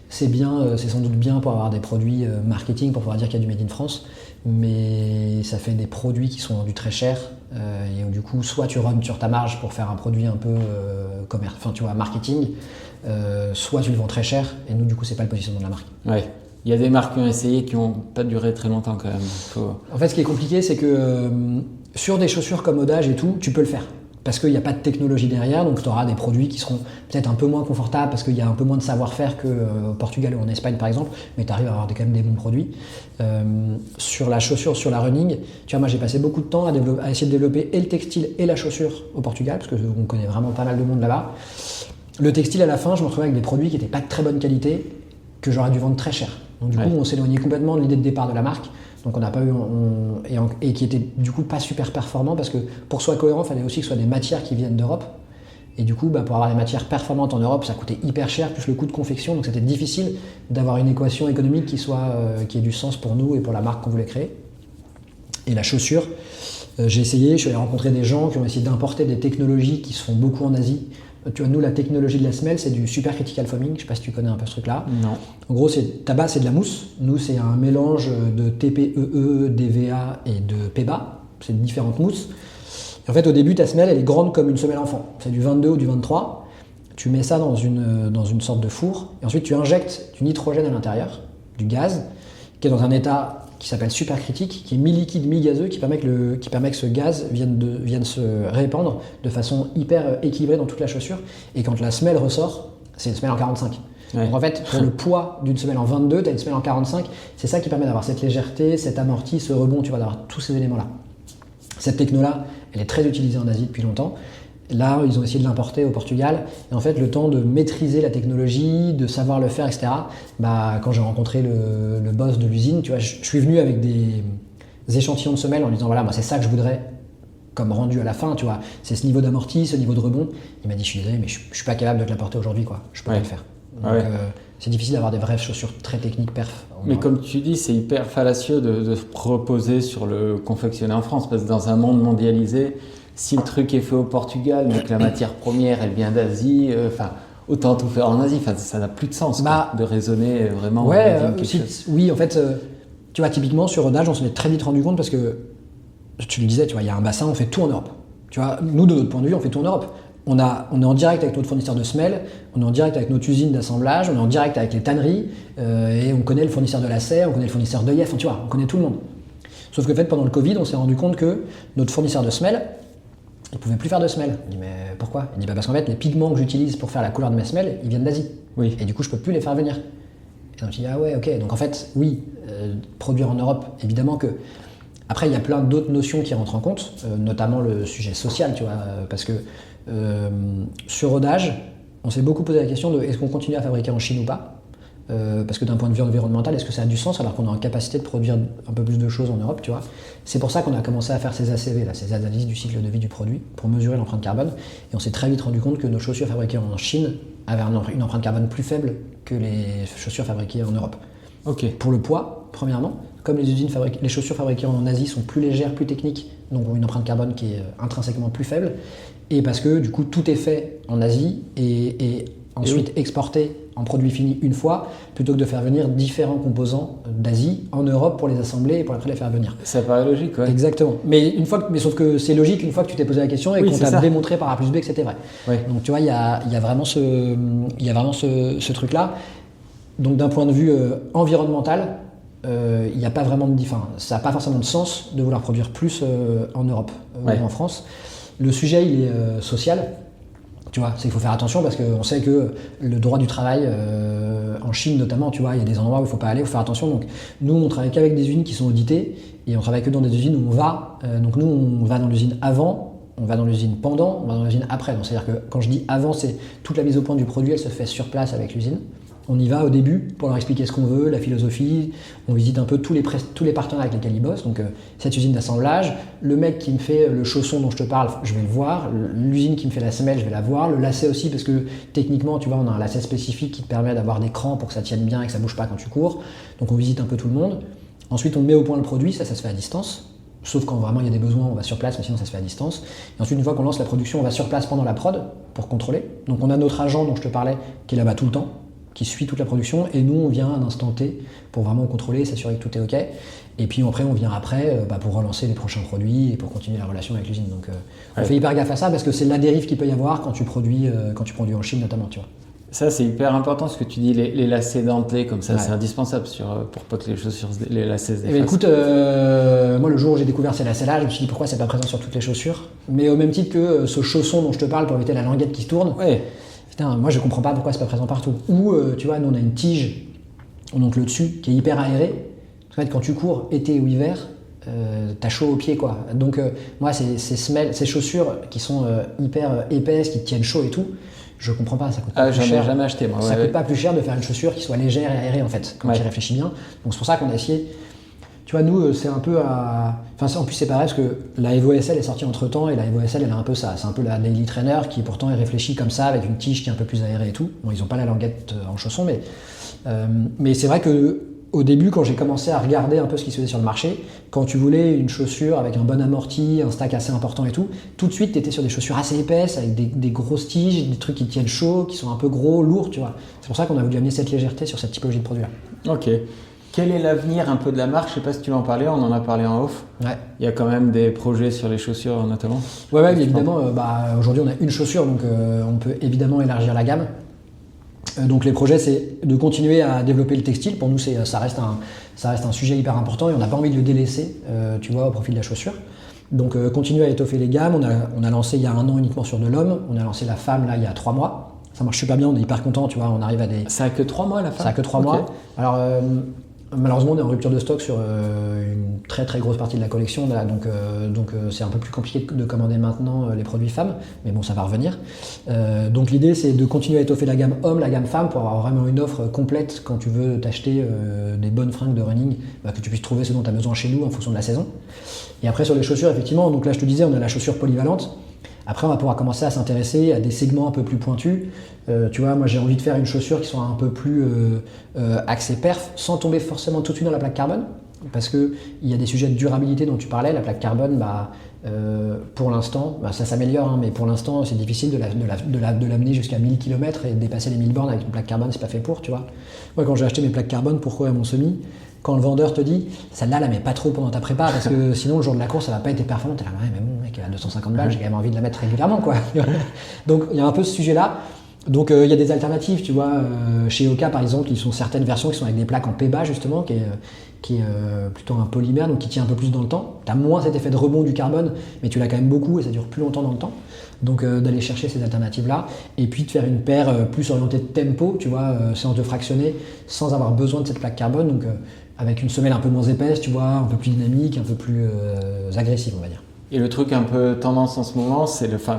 c'est bien, c'est sans doute bien pour avoir des produits marketing, pour pouvoir dire qu'il y a du Made in France, mais ça fait des produits qui sont vendus très cher, et où, du coup, soit tu runs sur ta marge pour faire un produit un peu marketing, soit tu le vends très cher, et nous, du coup, c'est pas le positionnement de la marque. Ouais. Il y a des marques qui ont essayé qui n'ont pas duré très longtemps quand même. En fait, ce qui est compliqué, c'est que sur des chaussures comme Audage et tout, tu peux le faire. Parce qu'il n'y a pas de technologie derrière, donc tu auras des produits qui seront peut-être un peu moins confortables parce qu'il y a un peu moins de savoir-faire qu'au Portugal ou en Espagne par exemple, mais tu arrives à avoir quand même des bons produits. Sur la chaussure, sur la running, tu vois, moi j'ai passé beaucoup de temps à essayer de développer et le textile et la chaussure au Portugal, parce qu'on connaît vraiment pas mal de monde là-bas. Le textile à la fin, je me retrouvais avec des produits qui n'étaient pas de très bonne qualité, que j'aurais dû vendre très cher. Donc du coup, on s'éloignait complètement de l'idée de départ de la marque. Donc on n'a pas eu et qui était du coup pas super performant, parce que pour que ce soit cohérent, il fallait aussi que ce soit des matières qui viennent d'Europe. Et du coup, pour avoir des matières performantes en Europe, ça coûtait hyper cher, plus le coût de confection. Donc c'était difficile d'avoir une équation économique qui ait du sens pour nous et pour la marque qu'on voulait créer. Et la chaussure, j'ai essayé, je suis allé rencontrer des gens qui ont essayé d'importer des technologies qui se font beaucoup en Asie. Tu vois, nous, la technologie de la semelle, c'est du supercritical foaming. Je sais pas si tu connais un peu ce truc-là. Non. En gros, ta base, c'est de la mousse. Nous, c'est un mélange de TPEE, DVA et de PBA. C'est différentes mousses. Et en fait, au début, ta semelle, elle est grande comme une semelle enfant. C'est du 22 ou du 23. Tu mets ça dans une sorte de four. Et ensuite, tu injectes du nitrogène à l'intérieur, du gaz, qui est dans un état qui s'appelle supercritique, qui est mi-liquide, mi-gazeux, qui permet que ce gaz vienne se répandre de façon hyper équilibrée dans toute la chaussure. Et quand la semelle ressort, c'est une semelle en 45. Ouais. Donc en fait, pour le poids d'une semelle en 22, tu as une semelle en 45. C'est ça qui permet d'avoir cette légèreté, cet amorti, ce rebond, tu vois, d'avoir tous ces éléments-là. Cette techno-là, elle est très utilisée en Asie depuis longtemps. Là, ils ont essayé de l'importer au Portugal. Et en fait, le temps de maîtriser la technologie, de savoir le faire, etc., quand j'ai rencontré le boss de l'usine, tu vois, je suis venu avec des échantillons de semelles en lui disant, voilà, moi, c'est ça que je voudrais comme rendu à la fin, tu vois. C'est ce niveau d'amorti, ce niveau de rebond. Il m'a dit, je suis désolé, mais je suis pas capable de te l'apporter aujourd'hui, quoi. Je peux pas le faire. Donc, c'est difficile d'avoir des vraies chaussures très techniques perf. Mais comme tu dis, c'est hyper fallacieux de se reposer sur le confectionné en France, parce que dans un monde mondialisé, si le truc est fait au Portugal, mais que la matière première, elle vient d'Asie, autant tout faire en Asie. Ça n'a plus de sens de raisonner vraiment. Oui, en fait, tu vois, typiquement sur Audage, on s'en est très vite rendu compte parce que, tu le disais, tu vois, il y a un bassin, on fait tout en Europe. Tu vois, nous, de notre point de vue, on fait tout en Europe. On est en direct avec notre fournisseur de semelles, on est en direct avec notre usine d'assemblage, on est en direct avec les tanneries, et on connaît le fournisseur de lacets, on connaît le fournisseur d'œillets, tu vois, on connaît tout le monde. Sauf que en fait, pendant le Covid, on s'est rendu compte que notre fournisseur de semelles, il ne pouvait plus faire de semelles. On dit, mais pourquoi? Il dit, parce qu'en fait, les pigments que j'utilise pour faire la couleur de mes semelles, ils viennent d'Asie. Oui. Et du coup, je ne peux plus les faire venir. Et donc, je dis, ah ouais, ok. Donc en fait, oui, produire en Europe, évidemment que. Après, il y a plein d'autres notions qui rentrent en compte, notamment le sujet social, tu vois, parce que sur Audage, on s'est beaucoup posé la question de est-ce qu'on continue à fabriquer en Chine ou pas? Parce que d'un point de vue environnemental, est-ce que ça a du sens alors qu'on est en capacité de produire un peu plus de choses en Europe, tu vois? C'est pour ça qu'on a commencé à faire ces ACV, là, ces analyses du cycle de vie du produit, pour mesurer l'empreinte carbone. Et on s'est très vite rendu compte que nos chaussures fabriquées en Chine avaient une empreinte carbone plus faible que les chaussures fabriquées en Europe. Ok. Pour le poids, premièrement, comme les chaussures fabriquées en Asie sont plus légères, plus techniques, donc ont une empreinte carbone qui est intrinsèquement plus faible, et parce que du coup tout est fait en Asie et ensuite exporté en produit fini une fois, plutôt que de faire venir différents composants d'Asie en Europe pour les assembler et pour après les faire venir. Ça paraît logique, ouais. Exactement. Mais sauf que c'est logique une fois que tu t'es posé la question et qu'on t'a démontré par A plus B que c'était vrai. Ouais. Donc tu vois, il y a vraiment ce truc-là. Donc d'un point de vue environnemental, il n'y a pas vraiment ça n'a pas forcément de sens de vouloir produire plus en Europe ou en France. Le sujet, il est social. Tu vois, c'est qu'il faut faire attention parce qu'on sait que le droit du travail en Chine notamment, tu vois, il y a des endroits où il ne faut pas aller, il faut faire attention. Donc nous, on travaille qu'avec des usines qui sont auditées et on travaille que dans des usines où on va. Donc nous, on va dans l'usine avant, on va dans l'usine pendant, on va dans l'usine après. Donc c'est-à-dire que quand je dis avant, c'est toute la mise au point du produit, elle se fait sur place avec l'usine. On y va au début pour leur expliquer ce qu'on veut, la philosophie. On visite un peu tous les partenaires avec lesquels ils bossent. Donc cette usine d'assemblage, le mec qui me fait le chausson dont je te parle, je vais le voir. L'usine qui me fait la semelle, je vais la voir. Le lacet aussi, parce que techniquement, tu vois, on a un lacet spécifique qui te permet d'avoir des crans pour que ça tienne bien et que ça bouge pas quand tu cours. Donc on visite un peu tout le monde. Ensuite, on met au point le produit, ça se fait à distance. Sauf quand vraiment il y a des besoins, on va sur place, mais sinon ça se fait à distance. Et ensuite, une fois qu'on lance la production, on va sur place pendant la prod pour contrôler. Donc on a notre agent dont je te parlais, qui est là-bas tout le temps, qui suit toute la production, et nous on vient à un instant T pour vraiment contrôler, s'assurer que tout est OK. Et puis après, on vient pour relancer les prochains produits et pour continuer la relation avec l'usine. Donc on fait hyper gaffe à ça parce que c'est la dérive qu'il peut y avoir quand tu produis en Chine notamment, tu vois. Ça, c'est hyper important ce que tu dis, les lacets dentelés comme ça, c'est indispensable pour pas que les chaussures, les lacets se défassent. Écoute, moi le jour où j'ai découvert ces lacets-là, je me suis dit pourquoi c'est pas présent sur toutes les chaussures. Mais au même titre que ce chausson dont je te parle pour éviter la languette qui se tourne, putain, moi je comprends pas pourquoi c'est pas présent partout. Ou tu vois, nous on a une tige, donc le dessus, qui est hyper aéré. En fait, quand tu cours été ou hiver, t'as chaud aux pieds quoi. Donc moi ces chaussures qui sont hyper épaisses, qui te tiennent chaud et tout, je comprends pas, ça coûte pas plus cher. J'en ai jamais acheté moi. Ça coûte pas plus cher de faire une chaussure qui soit légère et aérée en fait, quand tu réfléchis bien. Donc c'est pour ça qu'on a essayé. Tu vois, nous c'est un peu en plus c'est pareil parce que la Evo SL est sortie entre temps et la Evo SL elle a un peu ça. C'est un peu la Daily Trainer qui pourtant est réfléchie comme ça avec une tige qui est un peu plus aérée et tout. Bon, ils ont pas la languette en chausson, mais c'est vrai que au début, quand j'ai commencé à regarder un peu ce qui se faisait sur le marché, quand tu voulais une chaussure avec un bon amorti, un stack assez important et tout de suite, tu étais sur des chaussures assez épaisses, avec des grosses tiges, des trucs qui tiennent chaud, qui sont un peu gros, lourds, tu vois. C'est pour ça qu'on a voulu amener cette légèreté sur cette typologie de produit-là. Ok. Quel est l'avenir un peu de la marque? Je sais pas si tu veux en parler, on en a parlé en off. Ouais. Il y a quand même des projets sur les chaussures notamment. Ouais, évidemment. Aujourd'hui, on a une chaussure, donc on peut évidemment élargir la gamme. Donc les projets, c'est de continuer à développer le textile. Pour nous, ça reste un sujet hyper important et on n'a pas envie de le délaisser, tu vois, au profit de la chaussure. Donc continuer à étoffer les gammes. On a lancé il y a 1 an uniquement sur de l'homme. On a lancé la femme là il y a 3 mois. Ça marche super bien, on est hyper content, tu vois. On arrive à des. Ça a que 3 mois la femme. Ça a que 3 mois. Alors malheureusement, on est en rupture de stock sur une très très grosse partie de la collection, là, donc c'est un peu plus compliqué de commander maintenant les produits femmes, mais bon, ça va revenir. Donc l'idée, c'est de continuer à étoffer la gamme homme, la gamme femme, pour avoir vraiment une offre complète quand tu veux t'acheter des bonnes fringues de running, que tu puisses trouver ce dont tu as besoin chez nous en fonction de la saison. Et après, sur les chaussures, effectivement, donc là, je te disais, on a la chaussure polyvalente. Après, on va pouvoir commencer à s'intéresser à des segments un peu plus pointus. Tu vois, moi j'ai envie de faire une chaussure qui soit un peu plus axée perf, sans tomber forcément tout de suite dans la plaque carbone, parce qu'il y a des sujets de durabilité dont tu parlais. La plaque carbone, pour l'instant, ça s'améliore, hein, mais pour l'instant c'est difficile de l'amener jusqu'à 1000 km et de dépasser les 1000 bornes avec une plaque carbone, c'est pas fait pour, tu vois. Moi quand j'ai acheté mes plaques carbone pour courir mon semi, quand le vendeur te dit celle-là la mets pas trop pendant ta prépa parce que sinon le jour de la course ça va pas être performant, t'es là mais bon mec à 250 balles j'ai quand même envie de la mettre régulièrement quoi. Donc il y a un peu ce sujet là. Donc il y a des alternatives, tu vois, chez Oka par exemple, ils sont certaines versions qui sont avec des plaques en PBA justement, qui est plutôt un polymère, donc qui tient un peu plus dans le temps. Tu as moins cet effet de rebond du carbone, mais tu l'as quand même beaucoup et ça dure plus longtemps dans le temps. Donc d'aller chercher ces alternatives-là, et puis de faire une paire plus orientée de tempo, tu vois, séance de fractionner, sans avoir besoin de cette plaque carbone, donc avec une semelle un peu moins épaisse, tu vois, un peu plus dynamique, un peu plus agressive, on va dire. Et le truc un peu tendance en ce moment,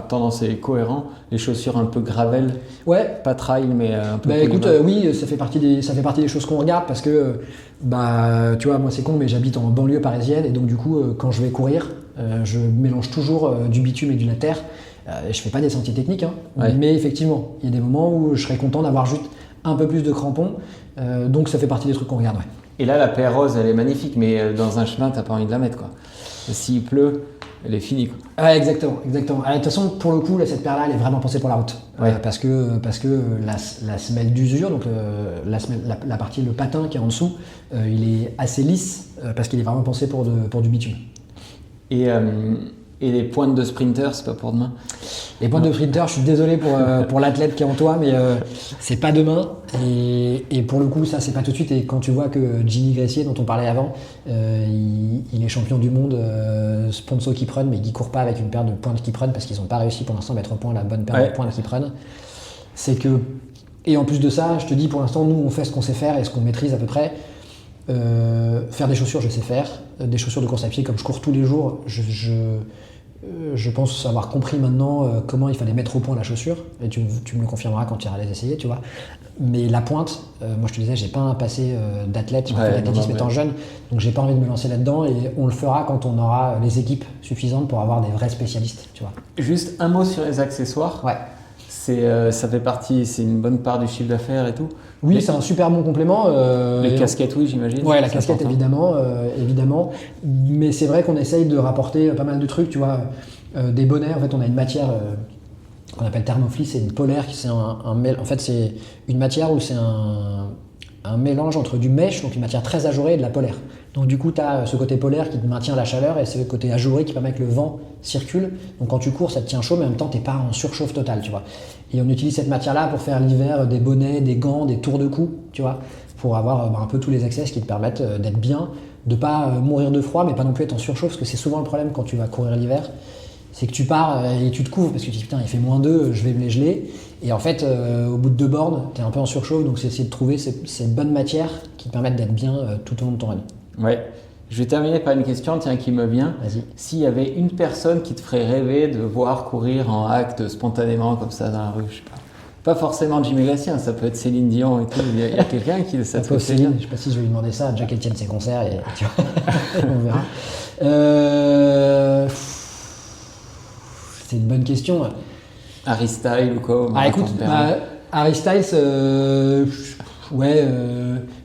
tendance et cohérent, les chaussures un peu gravel. Ouais. Pas trail, mais un peu. Écoute, oui, ça fait partie des choses qu'on regarde parce que, tu vois, moi c'est con, mais j'habite en banlieue parisienne et donc du coup, quand je vais courir, je mélange toujours du bitume et du later. Je fais pas des sentiers techniques, hein, mais effectivement, il y a des moments où je serais content d'avoir juste un peu plus de crampons, donc ça fait partie des trucs qu'on regarde, ouais. Et là, la paire rose, elle est magnifique, mais dans un chemin, t'as pas envie de la mettre, quoi. S'il pleut, elle est finie, quoi. Ouais, exactement. De toute façon, pour le coup, cette paire-là, elle est vraiment pensée pour la route. Parce que la semelle d'usure, donc la partie, le patin qui est en dessous, il est assez lisse parce qu'il est vraiment pensé pour du bitume. Et les pointes de sprinter, c'est pas pour demain? Les pointes de sprinter, je suis désolé pour l'athlète qui est en toi, mais c'est pas demain. Et pour le coup, ça, c'est pas tout de suite. Et quand tu vois que Ginny Gressier, dont on parlait avant, il est champion du monde sponsor Keep Run, mais il court pas avec une paire de pointes Keep Run parce qu'ils n'ont pas réussi pour l'instant à mettre au point la bonne paire de pointes Keep Run. C'est que, et en plus de ça, je te dis, pour l'instant, nous, on fait ce qu'on sait faire et ce qu'on maîtrise à peu près. Faire des chaussures, je sais faire. Des chaussures de course à pied, comme je cours tous les jours, je pense avoir compris maintenant comment il fallait mettre au point la chaussure, et tu me le confirmeras quand tu iras les essayer, tu vois. Mais la pointe, moi je te disais, j'ai pas un passé d'athlète, j'ai fait l'athlétisme étant jeune, donc j'ai pas envie de me lancer là-dedans, et on le fera quand on aura les équipes suffisantes pour avoir des vrais spécialistes, tu vois. Juste un mot sur les accessoires. Ouais. Ça fait partie, c'est une bonne part du chiffre d'affaires et tout. Oui, c'est un super bon complément. Les casquettes, oui, j'imagine. Ouais, la casquette, évidemment. Mais c'est vrai qu'on essaye de rapporter pas mal de trucs, tu vois. Des bonnets, en fait, on a une matière qu'on appelle thermofleece, c'est une polaire, en fait, c'est une matière où c'est un mélange entre du mesh, donc une matière très ajourée, et de la polaire. Donc du coup, tu as ce côté polaire qui te maintient la chaleur et ce côté ajouré qui permet que le vent circule. Donc quand tu cours, ça te tient chaud, mais en même temps, tu n'es pas en surchauffe totale, tu vois. Et on utilise cette matière-là pour faire l'hiver des bonnets, des gants, des tours de cou, tu vois, pour avoir un peu tous les accès qui te permettent d'être bien, de pas mourir de froid, mais pas non plus être en surchauffe, parce que c'est souvent le problème quand tu vas courir l'hiver. C'est que tu pars et tu te couvres parce que tu te dis putain il fait -2, je vais me les geler. Et en fait au bout de 2 bornes, tu es un peu en surchauffe, donc c'est essayer de trouver ces bonnes matières qui te permettent d'être bien tout au long de ton run. Ouais. Je vais terminer par une question qui me vient. Vas-y. S'il y avait une personne qui te ferait rêver de voir courir en acte spontanément comme ça dans la rue, je sais pas forcément Jimmy Gatien, ça peut être Céline Dion et tout. Il y a quelqu'un qui ça te fait Céline, je sais pas si je vais lui demander ça, Jack Etienne ses concerts et tu vois, on verra. C'est une bonne question. Harry Styles ou quoi? Écoute, Harry Styles,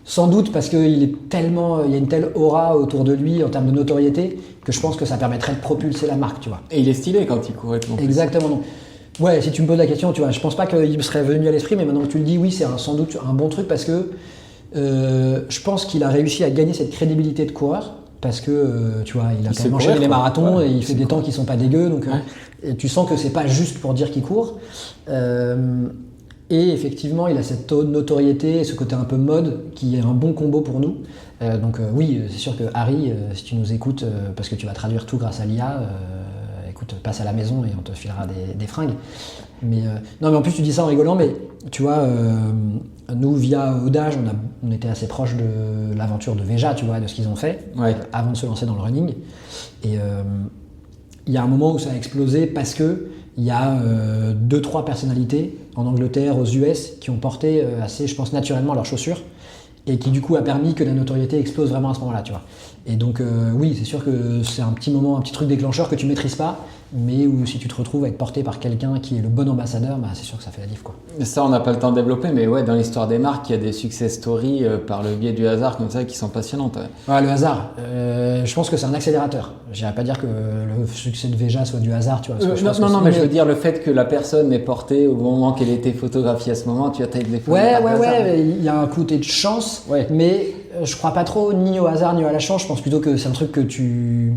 sans doute parce qu'il est tellement, il y a une telle aura autour de lui en termes de notoriété que je pense que ça permettrait de propulser la marque, tu vois. Et il est stylé quand il court et tout. Exactement. Donc, ouais, si tu me poses la question, tu vois, je pense pas qu'il me serait venu à l'esprit, mais maintenant que tu le dis, oui, c'est sans doute un bon truc parce que je pense qu'il a réussi à gagner cette crédibilité de coureur. Parce que tu vois, il a quand même enchaîné les marathons et il fait des temps qui sont pas dégueux, donc et tu sens que c'est pas juste pour dire qu'il court. Et effectivement, il a cette notoriété, ce côté un peu mode qui est un bon combo pour nous. Oui, c'est sûr que Harry, si tu nous écoutes, parce que tu vas traduire tout grâce à l'IA, écoute, passe à la maison et on te filera des fringues. Mais non, mais en plus tu dis ça en rigolant, mais tu vois, nous via Audage, on était assez proche de l'aventure de Veja, tu vois, de ce qu'ils ont fait avant de se lancer dans le running. Et il y a un moment où ça a explosé parce que il y a 2-3 personnalités en Angleterre, aux US, qui ont porté assez, je pense, naturellement leurs chaussures et qui du coup a permis que la notoriété explose vraiment à ce moment-là, tu vois. Et donc oui, c'est sûr que c'est un petit moment, un petit truc déclencheur que tu maîtrises pas, mais où si tu te retrouves à être porté par quelqu'un qui est le bon ambassadeur, c'est sûr que ça fait la diff, quoi. Ça, on n'a pas le temps de développer, mais ouais, dans l'histoire des marques, il y a des success stories par le biais du hasard comme ça qui sont passionnantes. Ouais, le hasard, je pense que c'est un accélérateur. J'irais pas dire que le succès de Veja soit du hasard, tu vois. Non, mais je veux dire le fait que la personne est portée au moment qu'elle a été photographiée à ce moment, tu as des photos. Ouais, il y a un côté de chance, mais je crois pas trop ni au hasard ni à la chance. Je pense plutôt que c'est un truc que tu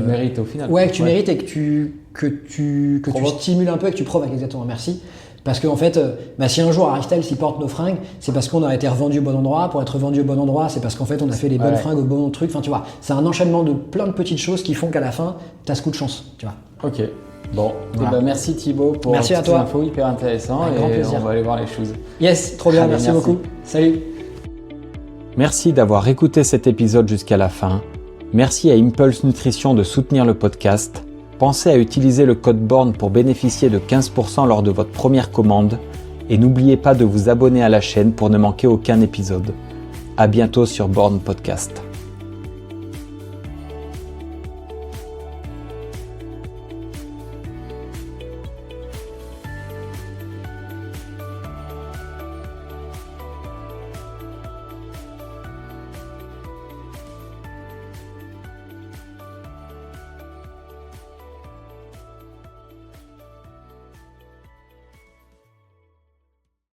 mérites au final. Ouais, que tu mérites et que tu stimules un peu et que tu provoques, exactement, merci. Parce qu'en fait, si un jour Harry Styles il porte nos fringues, c'est parce qu'on a été revendu au bon endroit. Pour être revendu au bon endroit, c'est parce qu'en fait on a fait les bonnes fringues au bon truc. Enfin, tu vois, c'est un enchaînement de plein de petites choses qui font qu'à la fin, t'as ce coup de chance, tu vois. Ok. Bon, voilà. Merci Thibaut pour toutes ces infos hyper intéressantes et grand plaisir. On va aller voir les choses. Yes, trop bien, merci beaucoup. Salut. Merci d'avoir écouté cet épisode jusqu'à la fin. Merci à Impulse Nutrition de soutenir le podcast. Pensez à utiliser le code BORN pour bénéficier de 15% lors de votre première commande. Et n'oubliez pas de vous abonner à la chaîne pour ne manquer aucun épisode. À bientôt sur Born Podcast.